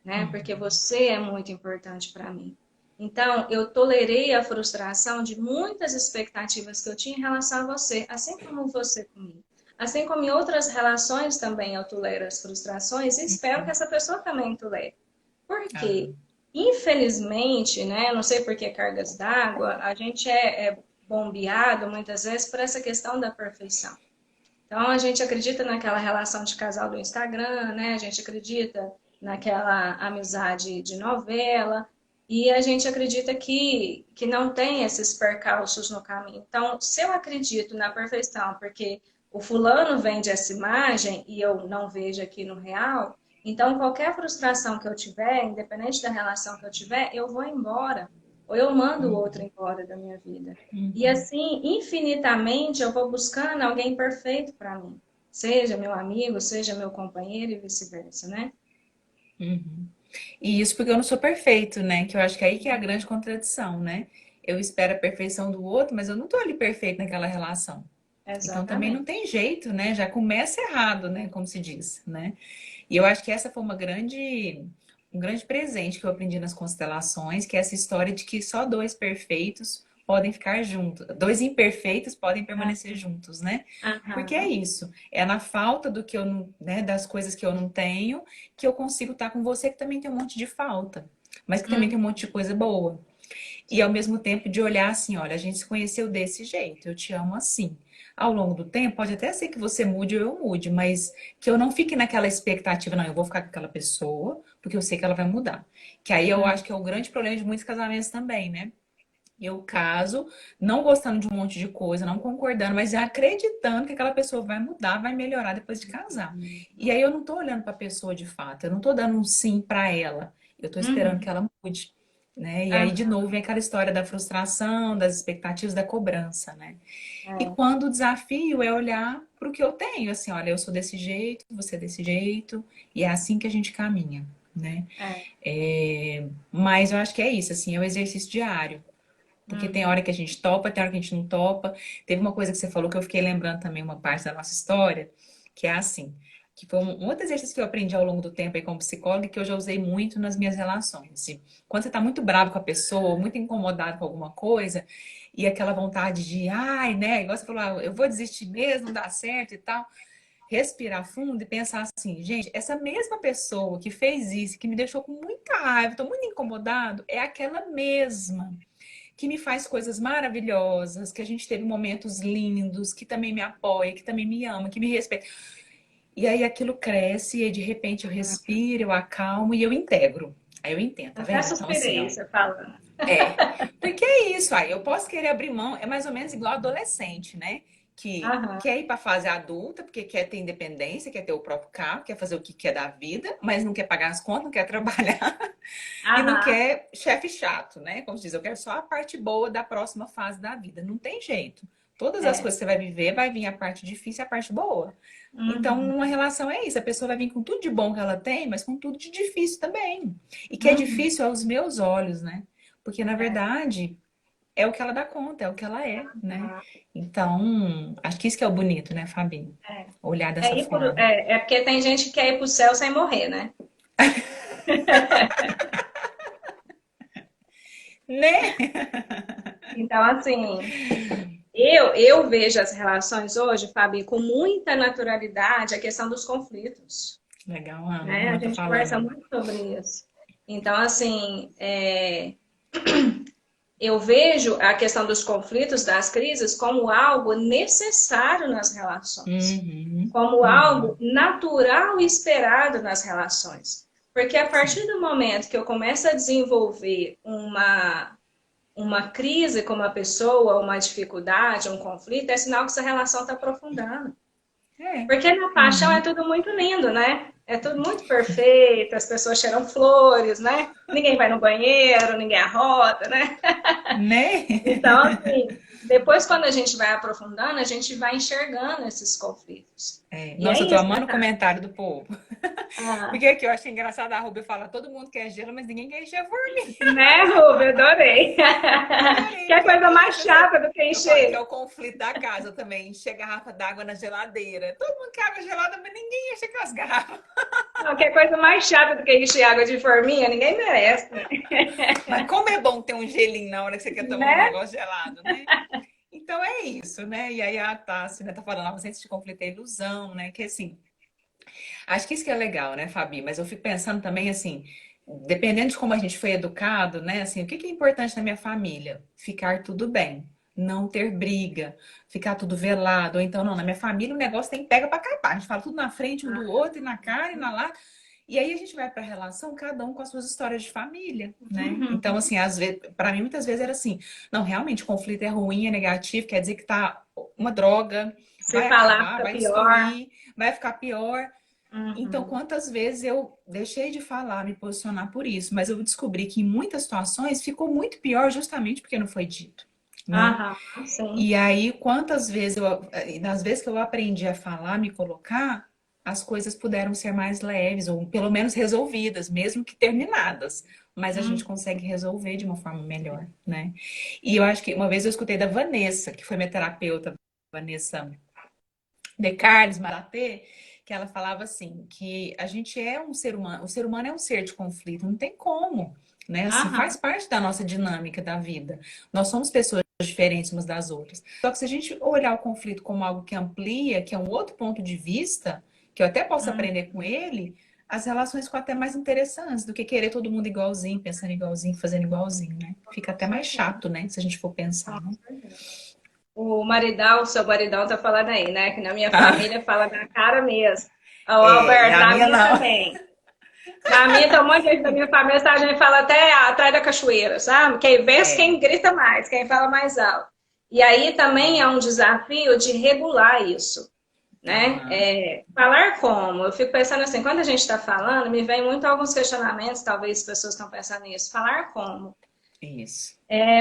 né? Porque você é muito importante para mim. Então, eu tolerei a frustração de muitas expectativas que eu tinha em relação a você, assim como você comigo. Assim como em outras relações também eu tolero as frustrações e espero que essa pessoa também tolere. Por Ah, quê? Infelizmente, né, não sei por que cargas d'água, a gente é bombeado muitas vezes por essa questão da perfeição. Então, a gente acredita naquela relação de casal do Instagram, né? A gente acredita naquela amizade de novela, e a gente acredita que não tem esses percalços no caminho. Então, se eu acredito na perfeição, porque o fulano vende essa imagem e eu não vejo aqui no real, então qualquer frustração que eu tiver, independente da relação que eu tiver, eu vou embora. Ou eu mando o outro embora da minha vida. E assim, infinitamente, eu vou buscando alguém perfeito para mim. Seja meu amigo, seja meu companheiro e vice-versa, né? e isso porque eu não sou perfeito, né? Que eu acho que aí que é a grande contradição, né? Eu espero a perfeição do outro, mas eu não tô ali perfeito naquela relação. Então também não Exatamente. tem jeito, né? Já começa errado, né? Como se diz, né? E eu acho que essa foi um grande presente que eu aprendi nas constelações, que é essa história de que só dois perfeitos podem ficar juntos, dois imperfeitos podem permanecer juntos, né? Porque é Aham. isso, é na falta do que eu não, né, das coisas que eu não tenho, que eu consigo estar com você que também tem um monte de falta, mas que também tem um monte de coisa boa. E ao mesmo tempo de olhar assim, olha, a gente se conheceu desse jeito, eu te amo assim. Ao longo do tempo, pode até ser que você mude ou eu mude, mas que eu não fique naquela expectativa, não, eu vou ficar com aquela pessoa, porque eu sei que ela vai mudar. Que aí eu acho que é o grande problema de muitos casamentos também, né? Eu caso, não gostando de um monte de coisa, não concordando, mas já acreditando que aquela pessoa vai mudar, vai melhorar depois de casar. E aí eu não tô olhando para a pessoa de fato, eu não tô dando um sim para ela, eu tô esperando que Uhum. ela mude, né? E aí de Aham. novo vem aquela história da frustração, das expectativas, da cobrança, né? E É. quando o desafio é olhar para o que eu tenho, assim, olha, eu sou desse jeito, você é desse jeito, e é assim que a gente caminha. né? É. Mas eu acho que é isso, assim, é um exercício diário. Porque tem hora que a gente topa, tem hora que a gente não topa. Teve uma coisa que você falou que eu fiquei lembrando também, uma parte da nossa história, que é assim, que foi um outro exercício que eu aprendi ao longo do tempo aí como psicóloga, que eu já usei muito nas minhas relações. Assim, quando você tá muito bravo com a pessoa, muito incomodado com alguma coisa, e aquela vontade de, ai, né, igual você falou, ah, eu vou desistir mesmo, não dá certo e tal. Respirar fundo e pensar assim, gente, essa mesma pessoa que fez isso, que me deixou com muita raiva, tô muito incomodado, é aquela mesma que me faz coisas maravilhosas, que a gente teve momentos lindos, que também me apoia, que também me ama, que me respeita. E aí aquilo cresce e de repente eu respiro, eu acalmo e eu integro. Aí eu entendo, tá Até vendo? Então assim, suspirei ó, você falando. é. Porque é isso, aí eu posso querer abrir mão, é mais ou menos igual adolescente, né? Que Aham, quer ir para a fase adulta, porque quer ter independência, quer ter o próprio carro, quer fazer o que quer da vida, mas não quer pagar as contas, não quer trabalhar. E não aham, quer chefe chato, né? Como se diz, eu quero só a parte boa da próxima fase da vida. Não tem jeito. Todas as é. coisas que você vai viver, vai vir a parte difícil e a parte boa. Então, Uhum, uma relação é isso. A pessoa vai vir com tudo de bom que ela tem, mas com tudo de difícil também. E que é uhum, difícil aos meus olhos, né? Porque, na é. verdade, é o que ela dá conta, é o que ela é, né? Aham, Então, acho que isso que é o bonito, né, Fabi? é. Olhar dessa forma. É porque tem gente que quer ir pro céu sem morrer, né? Né? Então, assim, eu vejo as relações hoje, Fabi, com muita naturalidade a questão dos conflitos, Legal, Ana. né? A Ana tá gente conversa falando. muito sobre isso. Então, assim, eu vejo a questão dos conflitos, das crises, como algo necessário nas relações, Uhum, como algo uhum. natural e esperado nas relações. Porque a Sim. partir do momento que eu começo a desenvolver uma crise com uma pessoa, uma dificuldade, um conflito, é sinal que essa relação está aprofundando. É. Porque na paixão é Uhum. tudo muito lindo, né? É tudo muito perfeito, as pessoas cheiram flores, né? Ninguém vai no banheiro, ninguém arrota, né? Né? Então, assim, depois quando a gente vai aprofundando, a gente vai enxergando esses conflitos. É. E é Nossa, eu tô isso, amando né, o cara? comentário do povo. Ah, Porque aqui eu achei engraçado a Ruby fala, todo mundo quer gelo, mas ninguém quer encher a forminha. né, Rubio? Adorei. Adorei, Que é porque coisa é mais isso. chata do que Eu falo que é encher. o conflito da casa também, encher garrafa d'água na geladeira. Todo mundo quer água gelada, mas ninguém enche com as garrafas. Não, que é coisa mais chata do que encher água de forminha, ninguém merece, né? Mas como é bom ter um gelinho na hora que você quer tomar um Né? negócio gelado, né? Então é isso, né? E aí a Tassi, né, tá falando, a ausência de conflito é ilusão, né? Que assim, acho que isso que é legal, né, Fabi? Mas eu fico pensando também assim, dependendo de como a gente foi educado, né? Assim, o que que é importante na minha família? Ficar tudo bem, não ter briga, ficar tudo velado. Ou então, não, na minha família o negócio tem pega pra capar. A gente fala tudo na frente um do outro, e na cara, e na lá. E aí a gente vai pra relação, cada um com as suas histórias de família, né? Então, Uhum. assim, às vezes, para mim, muitas vezes era assim, não, realmente, conflito é ruim, é negativo, quer dizer que tá uma droga, Se vai falar, acabar, fica vai pior. destruir, vai ficar pior. Então, Uhum. quantas vezes eu deixei de falar, me posicionar por isso, mas eu descobri que em muitas situações ficou muito pior justamente porque não foi dito, né? Aham, sim. E aí, quantas vezes nas vezes que eu aprendi a falar, me colocar, as coisas puderam ser mais leves, ou pelo menos resolvidas, mesmo que terminadas. Mas a gente Hum. consegue resolver de uma forma melhor, né? E eu acho que uma vez eu escutei da Vanessa, que foi minha terapeuta, Vanessa de Carlos Maratê, que ela falava assim, que a gente é um ser humano, o ser humano é um ser de conflito, não tem como, né? Assim, faz Aham. parte da nossa dinâmica da vida. Nós somos pessoas diferentes umas das outras. Só que se a gente olhar o conflito como algo que amplia, que é um outro ponto de vista, que eu até posso Hum. aprender com ele, as relações ficam até mais interessantes do que querer todo mundo igualzinho, pensando igualzinho, fazendo igualzinho, né? Fica Com até mais certeza. chato, né? Se a gente for pensar, Com né? certeza. O maridão, o seu maridão tá falando aí, né? Que na minha Ah, família fala na cara mesmo. O é, Alberto, na na minha minha não. também. Na minha, tem um monte de gente da minha família, tá? A gente fala até atrás da cachoeira, sabe? Quem vence, É. quem grita mais, quem fala mais alto. E aí também é um desafio de regular isso, né? Aham. Falar como? Eu fico pensando assim, quando a gente está falando, me vem muito alguns questionamentos, talvez as pessoas estão pensando nisso. Falar como? Isso.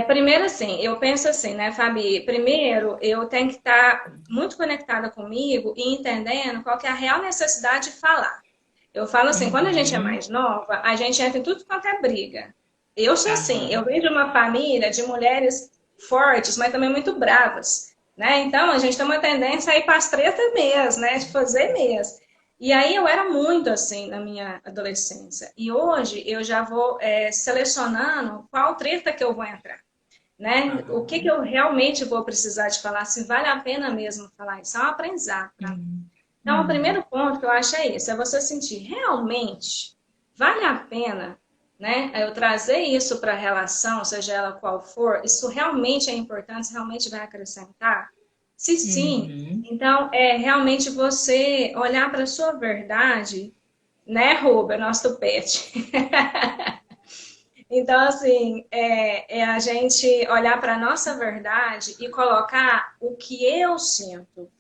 Primeiro, assim, eu penso assim, né, Fabi? Primeiro, eu tenho que estar muito conectada comigo e entendendo qual que é a real necessidade de falar. Eu falo assim, quando a gente é Uhum. mais nova, a gente entra em tudo quanto é briga. Eu sou assim, eu Aham. venho de uma família de mulheres fortes, mas também muito bravas, né? Então, a gente tem uma tendência a ir para as tretas mesmo, né? De fazer mesmo. E aí eu era muito assim na minha adolescência. E hoje eu já vou selecionando qual treta que eu vou entrar, né? O que que Aham. eu realmente vou precisar de falar, se vale a pena mesmo falar. Isso é um aprendizado para mim. Uhum. Então, o Uhum. primeiro ponto que eu acho é isso, é você sentir realmente vale a pena, né? Eu trazer isso para a relação, seja ela qual for, isso realmente é importante, isso realmente vai acrescentar? Se sim, Uhum. então é realmente você olhar para a sua verdade, né, Ruba, nosso tupete. Então, assim, é a gente olhar para a nossa verdade e colocar o que eu sinto,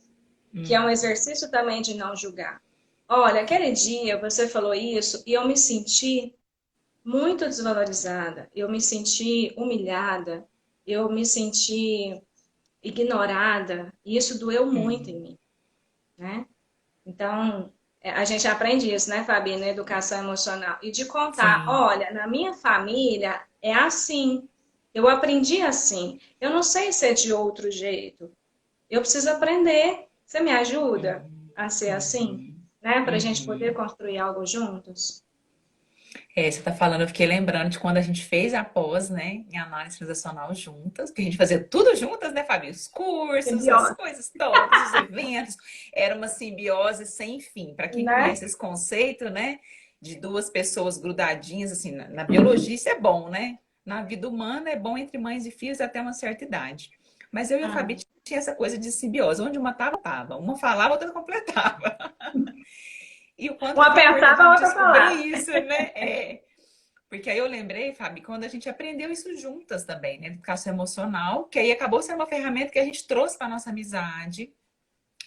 que é um Uhum. exercício também de não julgar. Olha, aquele dia você falou isso e eu me senti muito desvalorizada, eu me senti humilhada, eu me senti ignorada, e isso doeu muito em Uhum. mim, né? Então, a gente aprende isso, né, Fabi, na educação emocional. E de contar, Sim. olha, na minha família é assim, eu aprendi assim, eu não sei ser de outro jeito, eu preciso aprender. Você me ajuda Uhum. a ser assim, Uhum. né? Para a gente poder Uhum. construir algo juntos? É, você tá falando, eu fiquei lembrando de quando a gente fez a pós, né, em análise transacional juntas, que a gente fazia tudo juntas, né, Fabi? Os cursos, as Simbiose, coisas todas, os eventos. Era uma simbiose sem fim. Para quem né? conhece esse conceito, né, de duas pessoas grudadinhas, assim, na biologia isso é bom, né? Na vida humana é bom entre mães e filhos até uma certa idade. Mas eu e a Ah, Fabi tinha essa coisa de simbiose, onde uma tava. Uma falava, a outra completava. E o quanto que uma foi importante a pensava, a gente outra descobrir falava. isso, né? É. Porque aí eu lembrei, Fábio, quando a gente aprendeu isso juntas também, né? Educação emocional, que aí acabou sendo uma ferramenta que a gente trouxe para nossa amizade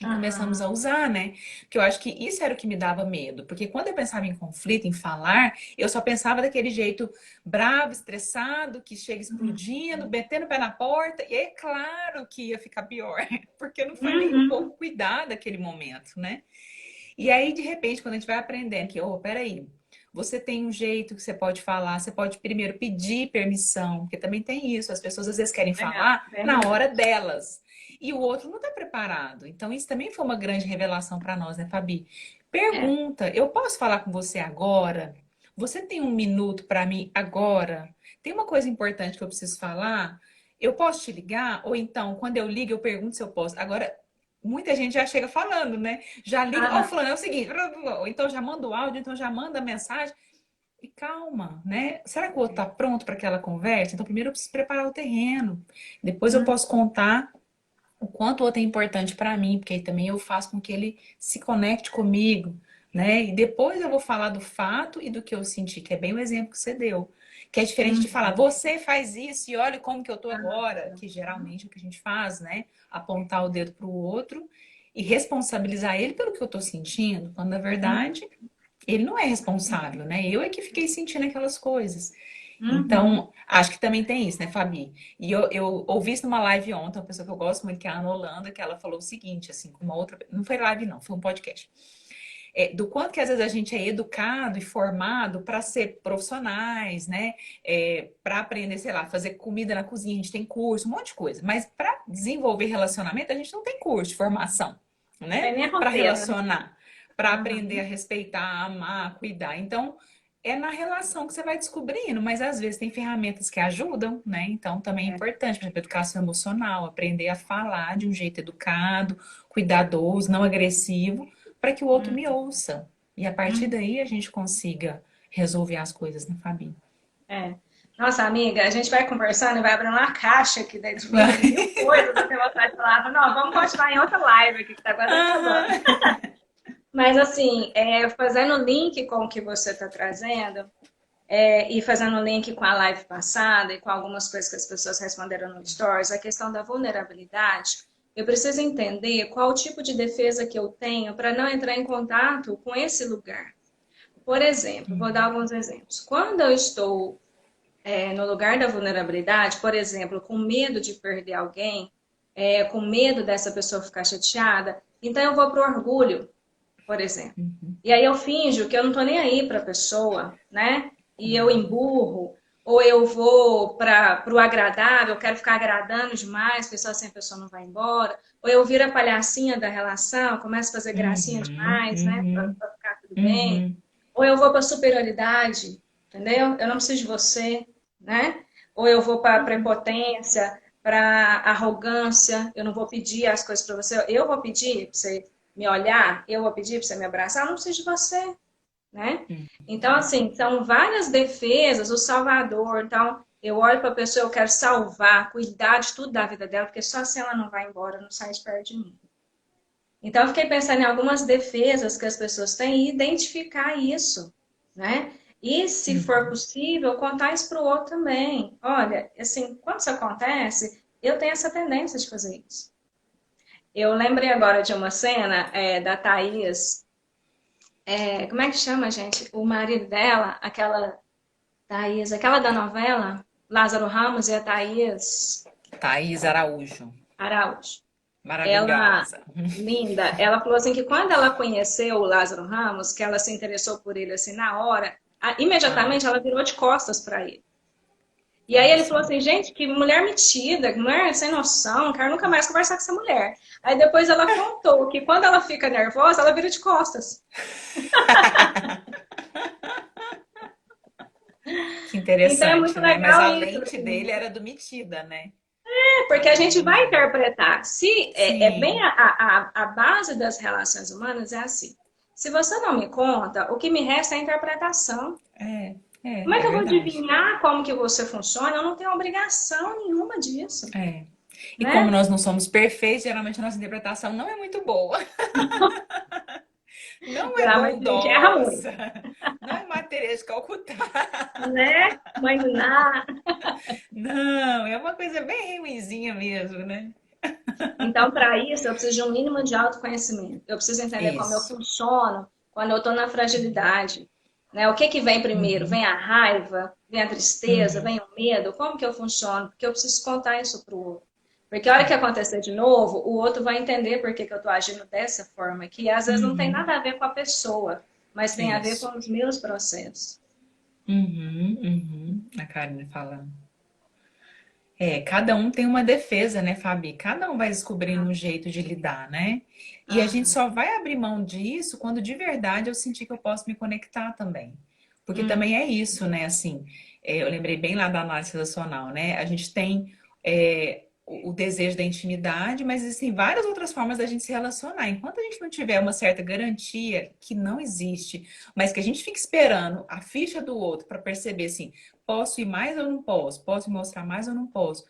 e começamos a Aham. usar, né? Porque eu acho que isso era o que me dava medo. Porque quando eu pensava em conflito, em falar, eu só pensava daquele jeito bravo, estressado, que chega explodindo, metendo o pé na porta, e é claro que ia ficar pior, porque não foi nem um Uhum. pouco cuidar daquele momento, né? E aí, de repente, quando a gente vai aprendendo que, oh, peraí, você tem um jeito que você pode falar, você pode primeiro pedir permissão, porque também tem isso, as pessoas às vezes querem É, falar na hora verdade. delas. E o outro não está preparado. Então, isso também foi uma grande revelação para nós, né, Fabi? É. Pergunta: eu posso falar com você agora? Você tem um minuto para mim agora? Tem uma coisa importante que eu preciso falar? Eu posso te ligar? Ou então, quando eu ligo, eu pergunto se eu posso. Agora, muita gente já chega falando, né? Já liga, ó, oh, Aham. fulano, é o seguinte, ou então já manda o áudio, então já manda a mensagem. E calma, né? Será que o outro tá pronto para aquela conversa? Então, primeiro eu preciso preparar o terreno. Depois eu Uhum. posso contar o quanto o outro é importante para mim, porque aí também eu faço com que ele se conecte comigo, né? E depois eu vou falar do fato e do que eu senti, que é bem o exemplo que você deu. Que é diferente de falar, Uhum. você faz isso e olha como que eu tô agora, Aham. que geralmente é o que a gente faz, né? Apontar o dedo para o outro e responsabilizar ele pelo que eu tô sentindo, quando na verdade ele não é responsável, né? Eu é que fiquei sentindo aquelas coisas. Uhum. Então, acho que também tem isso, né, Fabi? E eu ouvi isso numa live ontem, uma pessoa que eu gosto muito, que é a Ana Holanda, que ela falou o seguinte, assim, com uma outra. Não foi live, não, foi um podcast. É, do quanto que às vezes a gente é educado e formado para ser profissionais, né? Para aprender, sei lá, fazer comida na cozinha, a gente tem curso, um monte de coisa. Mas para desenvolver relacionamento, a gente não tem curso de formação, né? Tem nem Para roteiro. relacionar, para aprender a Uhum. respeitar, amar, cuidar. Então, é na relação que você vai descobrindo, mas às vezes tem ferramentas que ajudam, né? Então também é É. importante, por exemplo, educação emocional, aprender a falar de um jeito educado, cuidadoso, não agressivo, para que o outro me ouça. E a partir Uhum. daí a gente consiga resolver as coisas, né, Fabi? É. Nossa, amiga, a gente vai conversando e vai abrindo uma caixa aqui dentro de mim, mil coisas eu tenho vontade de falar. Não, vamos continuar em outra live aqui, que tá quase acabando. Aham. Mas, assim, fazendo link com o que você está trazendo, e fazendo link com a live passada e com algumas coisas que as pessoas responderam no Stories, a questão da vulnerabilidade, eu preciso entender qual o tipo de defesa que eu tenho para não entrar em contato com esse lugar. Por exemplo, vou dar alguns exemplos. Quando eu estou no lugar da vulnerabilidade, por exemplo, com medo de perder alguém, com medo dessa pessoa ficar chateada, então eu vou para o orgulho. por exemplo. Uhum. E aí eu finjo que eu não tô nem aí para a pessoa, né? E eu emburro, ou eu vou para o agradável, eu quero ficar agradando demais, porque só assim a pessoa não vai embora. Ou eu viro a palhacinha da relação, começo a fazer gracinha Uhum. demais, né? Para Uhum. ficar tudo bem. Uhum. Ou eu vou para a superioridade, entendeu? Eu não preciso de você, né? Ou eu vou para a prepotência, para arrogância, eu não vou pedir as coisas para você, eu vou pedir para você me olhar, eu vou pedir para você me abraçar, eu não preciso de você, né? Então, assim, são várias defesas, o salvador, então, eu olho para a pessoa, eu quero salvar, cuidar de tudo da vida dela, porque só assim ela não vai embora, não sai de perto de mim. Então, eu fiquei pensando em algumas defesas que as pessoas têm e identificar isso, né? E, se for Uhum. possível, contar isso para o outro também. Olha, assim, quando isso acontece, eu tenho essa tendência de fazer isso. Eu lembrei agora de uma cena da Thaís, como é que chama, gente? O marido dela, aquela Thaís, aquela da novela, Lázaro Ramos e a Thaís Thaís Araújo. Araújo. Ela, Maravilhosa. linda, ela falou assim que quando ela conheceu o Lázaro Ramos, que ela se interessou por ele assim na hora, Ah, imediatamente ela virou de costas para ele. E aí olha ele falou só. assim, gente, que mulher metida, que mulher sem noção, quero nunca mais conversar com essa mulher. Aí depois ela contou que quando ela fica nervosa, ela vira de costas. Que Então é interessante, muito né? Mas legal a isso, lente assim, dele era do metida, né? porque a gente vai Entendi. interpretar. Se é bem Sim. a base das relações humanas é assim. Se você não me conta, o que me resta é a interpretação. Como é É que eu vou verdade. adivinhar como que você funciona? Eu não tenho obrigação nenhuma disso, É. E como né? nós não somos perfeitos, geralmente a nossa interpretação não é muito boa. Não é Geralmente a gente erra muito, bondosa. Não é Maria Teresa de Calcutá. né? Mãe do Ná. Não, é uma coisa bem ruinzinha mesmo, né? Então, para isso, eu preciso de um mínimo de autoconhecimento. Eu preciso entender como eu Isso. funciono quando eu estou na fragilidade. Né? O que que vem primeiro? Uhum, Vem a raiva? Vem a tristeza? uhum. Vem o medo? Como que eu funciono? Porque eu preciso contar isso para o outro. Porque a hora que É. acontecer de novo, o outro vai entender por que que eu estou agindo dessa forma, que às vezes não tem Uhum. nada a ver com a pessoa, mas tem a ver Isso. com os meus processos. Uhum, uhum. A Karine falando. É, cada um tem uma defesa, né, Fabi? Cada um vai descobrindo um jeito de lidar, né? E a gente Aham. só vai abrir mão disso quando de verdade eu sentir que eu posso me conectar também. Porque Hum. também é isso, né? Assim, eu lembrei bem lá da análise relacional, né? A gente tem o desejo da intimidade, mas existem várias outras formas da gente se relacionar. Enquanto a gente não tiver uma certa garantia que não existe, mas que a gente fica esperando a ficha do outro para perceber assim, posso ir mais ou não posso? Posso me mostrar mais ou não posso?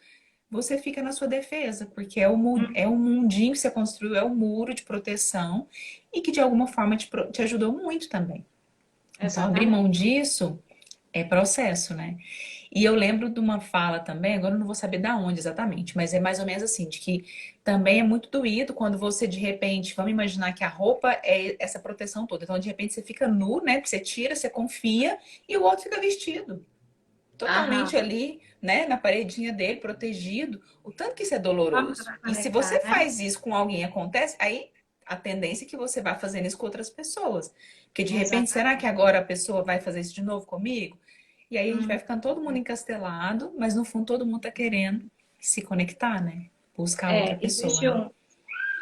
Você fica na sua defesa, porque é o mundinho que você construiu, é o muro de proteção e que de alguma forma te ajudou muito também. Então, abrir mão Exatamente. disso é processo, né? E eu lembro de uma fala também, agora eu não vou saber da onde exatamente, mas é mais ou menos assim, de que também é muito doído quando você de repente, vamos imaginar que a roupa é essa proteção toda. Então, de repente, você fica nu, né? Você tira, você confia e o outro fica vestido Aham. totalmente ali, né, na paredinha dele, protegido, o tanto que isso é Como que doloroso. vai E se conectar, você né? faz isso com alguém e acontece, aí a tendência é que você vai fazendo isso com outras pessoas. Porque de repente, será que Exatamente. agora a pessoa vai fazer isso de novo comigo? E aí a gente vai Hum. ficando todo mundo encastelado, mas no fundo todo mundo tá querendo se conectar, né? Buscar outra É, pessoa, né?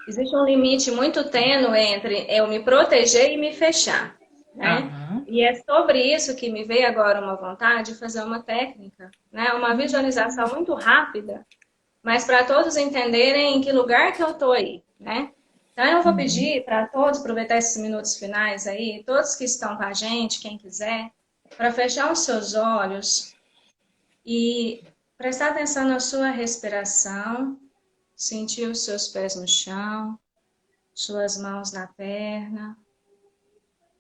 existe um limite muito tênue entre eu me proteger e me fechar, né? Aham. E é sobre isso que me veio agora uma vontade de fazer uma técnica, né? Uma Hum, visualização muito rápida, mas para todos entenderem em que lugar que eu estou aí, né? Então eu vou uhum. pedir para todos aproveitar esses minutos finais aí, todos que estão com a gente, quem quiser, para fechar os seus olhos e prestar atenção na sua respiração, sentir os seus pés no chão, suas mãos na perna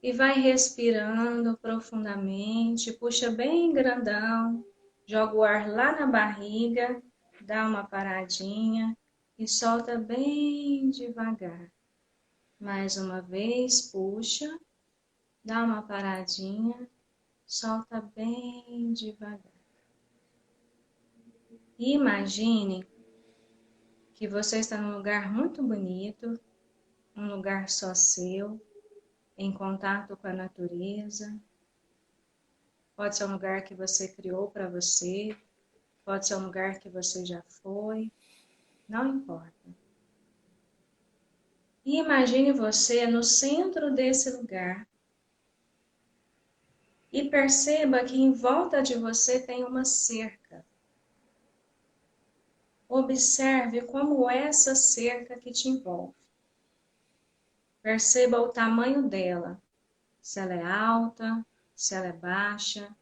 e vai respirando profundamente, puxa bem grandão, joga o ar lá na barriga, dá uma paradinha e solta bem devagar. Mais uma vez, puxa, dá uma paradinha, solta bem devagar. E imagine que você está num lugar muito bonito, um lugar só seu, em contato com a natureza. Pode ser um lugar que você criou para você, pode ser um lugar que você já foi, não importa. E imagine você no centro desse lugar e perceba que em volta de você tem uma cerca. Observe como essa cerca que te envolve. Perceba o tamanho dela, se ela é alta, se ela é baixa.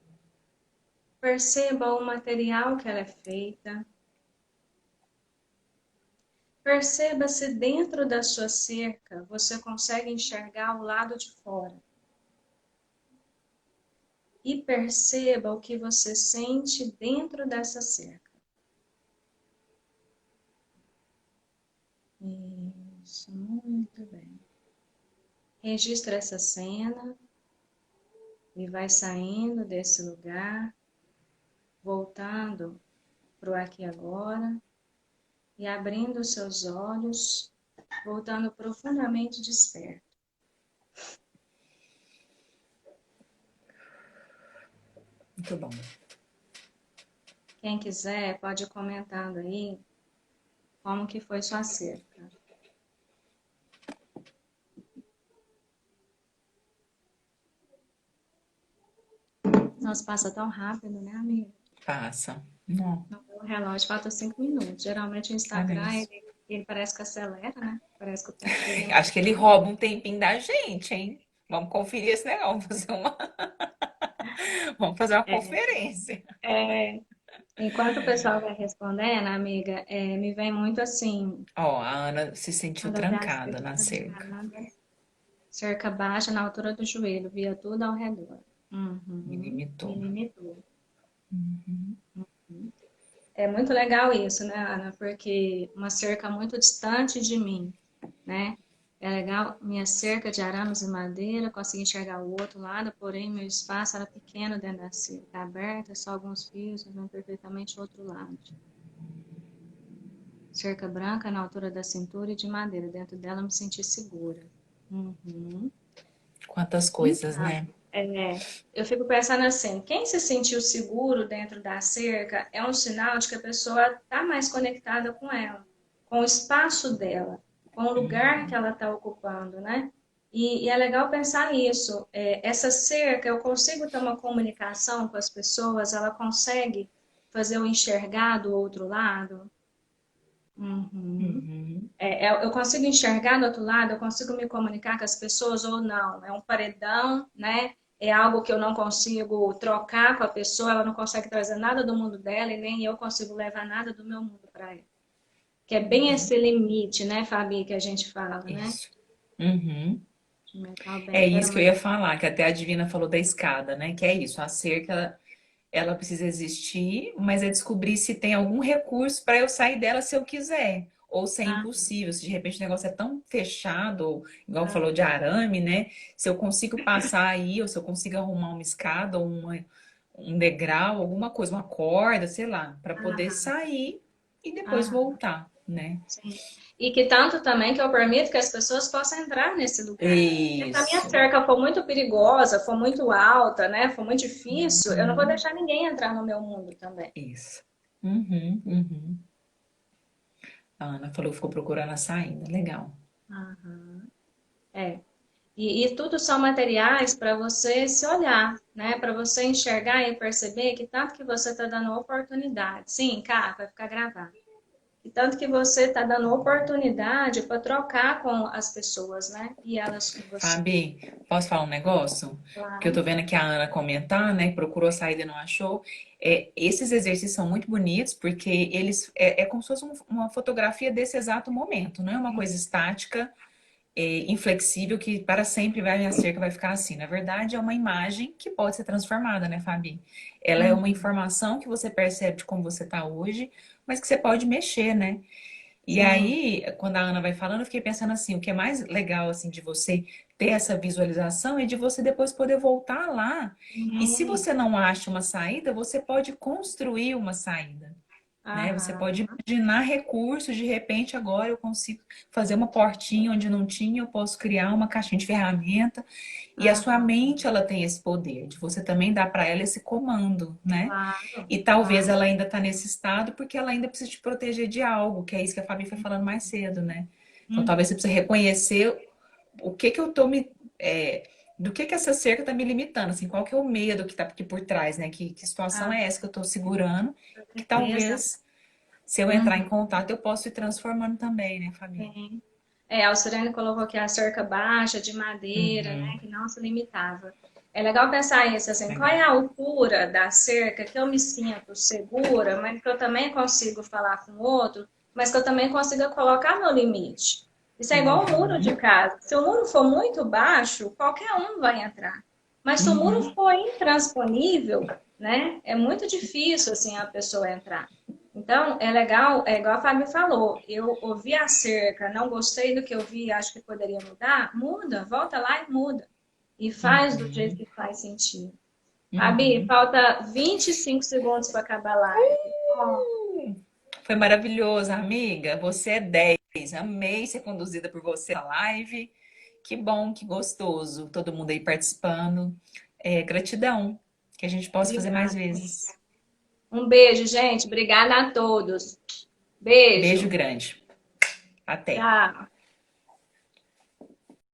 Perceba o material que ela é feita. Perceba se dentro da sua cerca você consegue enxergar o lado de fora. E perceba o que você sente dentro dessa cerca. Isso, muito bem. Registra essa cena e vai saindo desse lugar, voltando para o aqui e agora e abrindo os seus olhos, voltando profundamente desperto. Muito bom. Quem quiser pode ir comentando aí como que foi sua cerca. Nossa, passa tão rápido, né, amiga? Passa. Não. O relógio falta 5 minutos. Geralmente o Instagram, ele parece que acelera, né? Parece que o tempo dele Acho que ele rouba um tempinho da gente, hein? Vamos conferir esse negócio. Vamos fazer uma conferência. Enquanto o pessoal vai respondendo, amiga, me vem muito assim, Ó, a Ana se sentiu quando eu vi a trancada na cerca. cerca baixa na altura do joelho, via tudo ao redor. Me Uhum, me limitou. limitou. Uhum. É muito legal isso, né, Ana? Porque uma cerca muito distante de mim, né? É legal, minha cerca de arames e madeira, consegui enxergar o outro lado, porém meu espaço era pequeno dentro da cerca, aberta, só alguns fios, vendo perfeitamente o outro lado. Cerca branca na altura da cintura e de madeira, dentro dela eu me senti segura. Uhum. Quantas coisas, Então, né? eu fico pensando assim, quem se sentiu seguro dentro da cerca é um sinal de que a pessoa está mais conectada com ela, com o espaço dela, com o lugar que ela está ocupando, né? E é legal pensar nisso. Essa cerca, eu consigo ter uma comunicação com as pessoas, ela consegue fazer eu enxergar do outro lado? Uhum. Uhum. Eu consigo enxergar do outro lado, eu consigo me comunicar com as pessoas ou não? É um paredão, né? É algo que eu não consigo trocar com a pessoa, ela não consegue trazer nada do mundo dela e nem eu consigo levar nada do meu mundo para ela. Que é bem esse limite, né, Fabi, que a gente fala, né? Isso. Uhum. De metal É bem isso que eu ia permanente. falar, que até a Divina falou da escada, né? Que é isso, a cerca, ela precisa existir, mas é descobrir se tem algum recurso para eu sair dela se eu quiser. Ou se é Ah, impossível, se de repente o negócio é tão fechado, ou, igual ah, falou de arame, né? Se eu consigo passar aí, ou se eu consigo arrumar uma escada, ou um degrau, alguma coisa, uma corda, sei lá, para poder ah, sair e depois ah, voltar, né? sim. E que tanto também que eu permito que as pessoas possam entrar nesse lugar. Porque se a minha Isso. cerca for muito perigosa, for muito alta, né, for muito difícil, eu não vou Uhum. deixar ninguém entrar no meu mundo também. Isso. Uhum, uhum. A Ana falou que ficou procurando a saída. Legal. Aham. É. E tudo são materiais para você se olhar, né? Para você enxergar e perceber que tanto que você está dando oportunidade. Sim, cara, vai ficar gravado. E tanto que você está dando oportunidade para trocar com as pessoas, né? E elas com você. Fabi, posso falar um negócio? Que eu tô Claro. vendo aqui a Ana comentar, né? Procurou a saída e não achou. Esses exercícios são muito bonitos porque eles é como se fosse uma fotografia desse exato momento, não é uma coisa estática, inflexível que para sempre vai minha cerca vai ficar assim. Na verdade, é uma imagem que pode ser transformada, né, Fabi? Ela é uma Uhum. informação que você percebe de como você está hoje, mas que você pode mexer, né? E Sim. aí, quando a Ana vai falando, eu fiquei pensando assim, o que é mais legal assim de você ter essa visualização é de você depois poder voltar lá. E se Sim. você não acha uma saída, você pode construir uma saída. né? Você Aham. pode imaginar recursos, de repente agora eu consigo fazer uma portinha onde não tinha, eu posso criar uma caixinha de ferramenta. E a sua Aham. mente, ela tem esse poder de você também dar para ela esse comando, né? Claro. E talvez Claro. ela ainda está nesse estado porque ela ainda precisa te proteger de algo, que é isso que a Fabi foi falando mais cedo, né? Então Uhum. talvez você precise reconhecer o que que eu tô me... do que essa cerca tá me limentando, assim, qual que é o medo que tá aqui por trás, né? Que situação Ah, é essa que eu tô segurando, com que certeza. talvez, se eu entrar em Uhum. contato, eu possa ir transformando também, né, Fabi? Sim. A Alcione colocou aqui a cerca baixa de madeira, Uhum, né, que não se limitava. É legal pensar isso, assim, qual é legal. a altura da cerca que eu me sinto segura, mas que eu também consigo falar com o outro, mas que eu também consiga colocar meu limite. Isso é igual um muro de Uhum, casa. Se o muro for muito baixo, qualquer um vai entrar. Mas se o muro uhum, for intransponível, né, é muito difícil, assim, a pessoa entrar. Então, é legal, é igual a Fábio falou, eu ouvi a cerca, não gostei do que eu vi, acho que poderia mudar, muda, volta lá e muda. E faz do jeito uhum, que faz sentido. Fabi, uhum. falta 25 segundos para acabar a live. Ó, Foi maravilhoso, amiga. Você é 10. Amei ser conduzida por você na live. Que bom, que gostoso. Todo mundo aí participando. Gratidão. Que a gente possa fazer mais obrigada. vezes. Um beijo, gente. Obrigada a todos. Beijo Beijo. grande. Até. Tchau.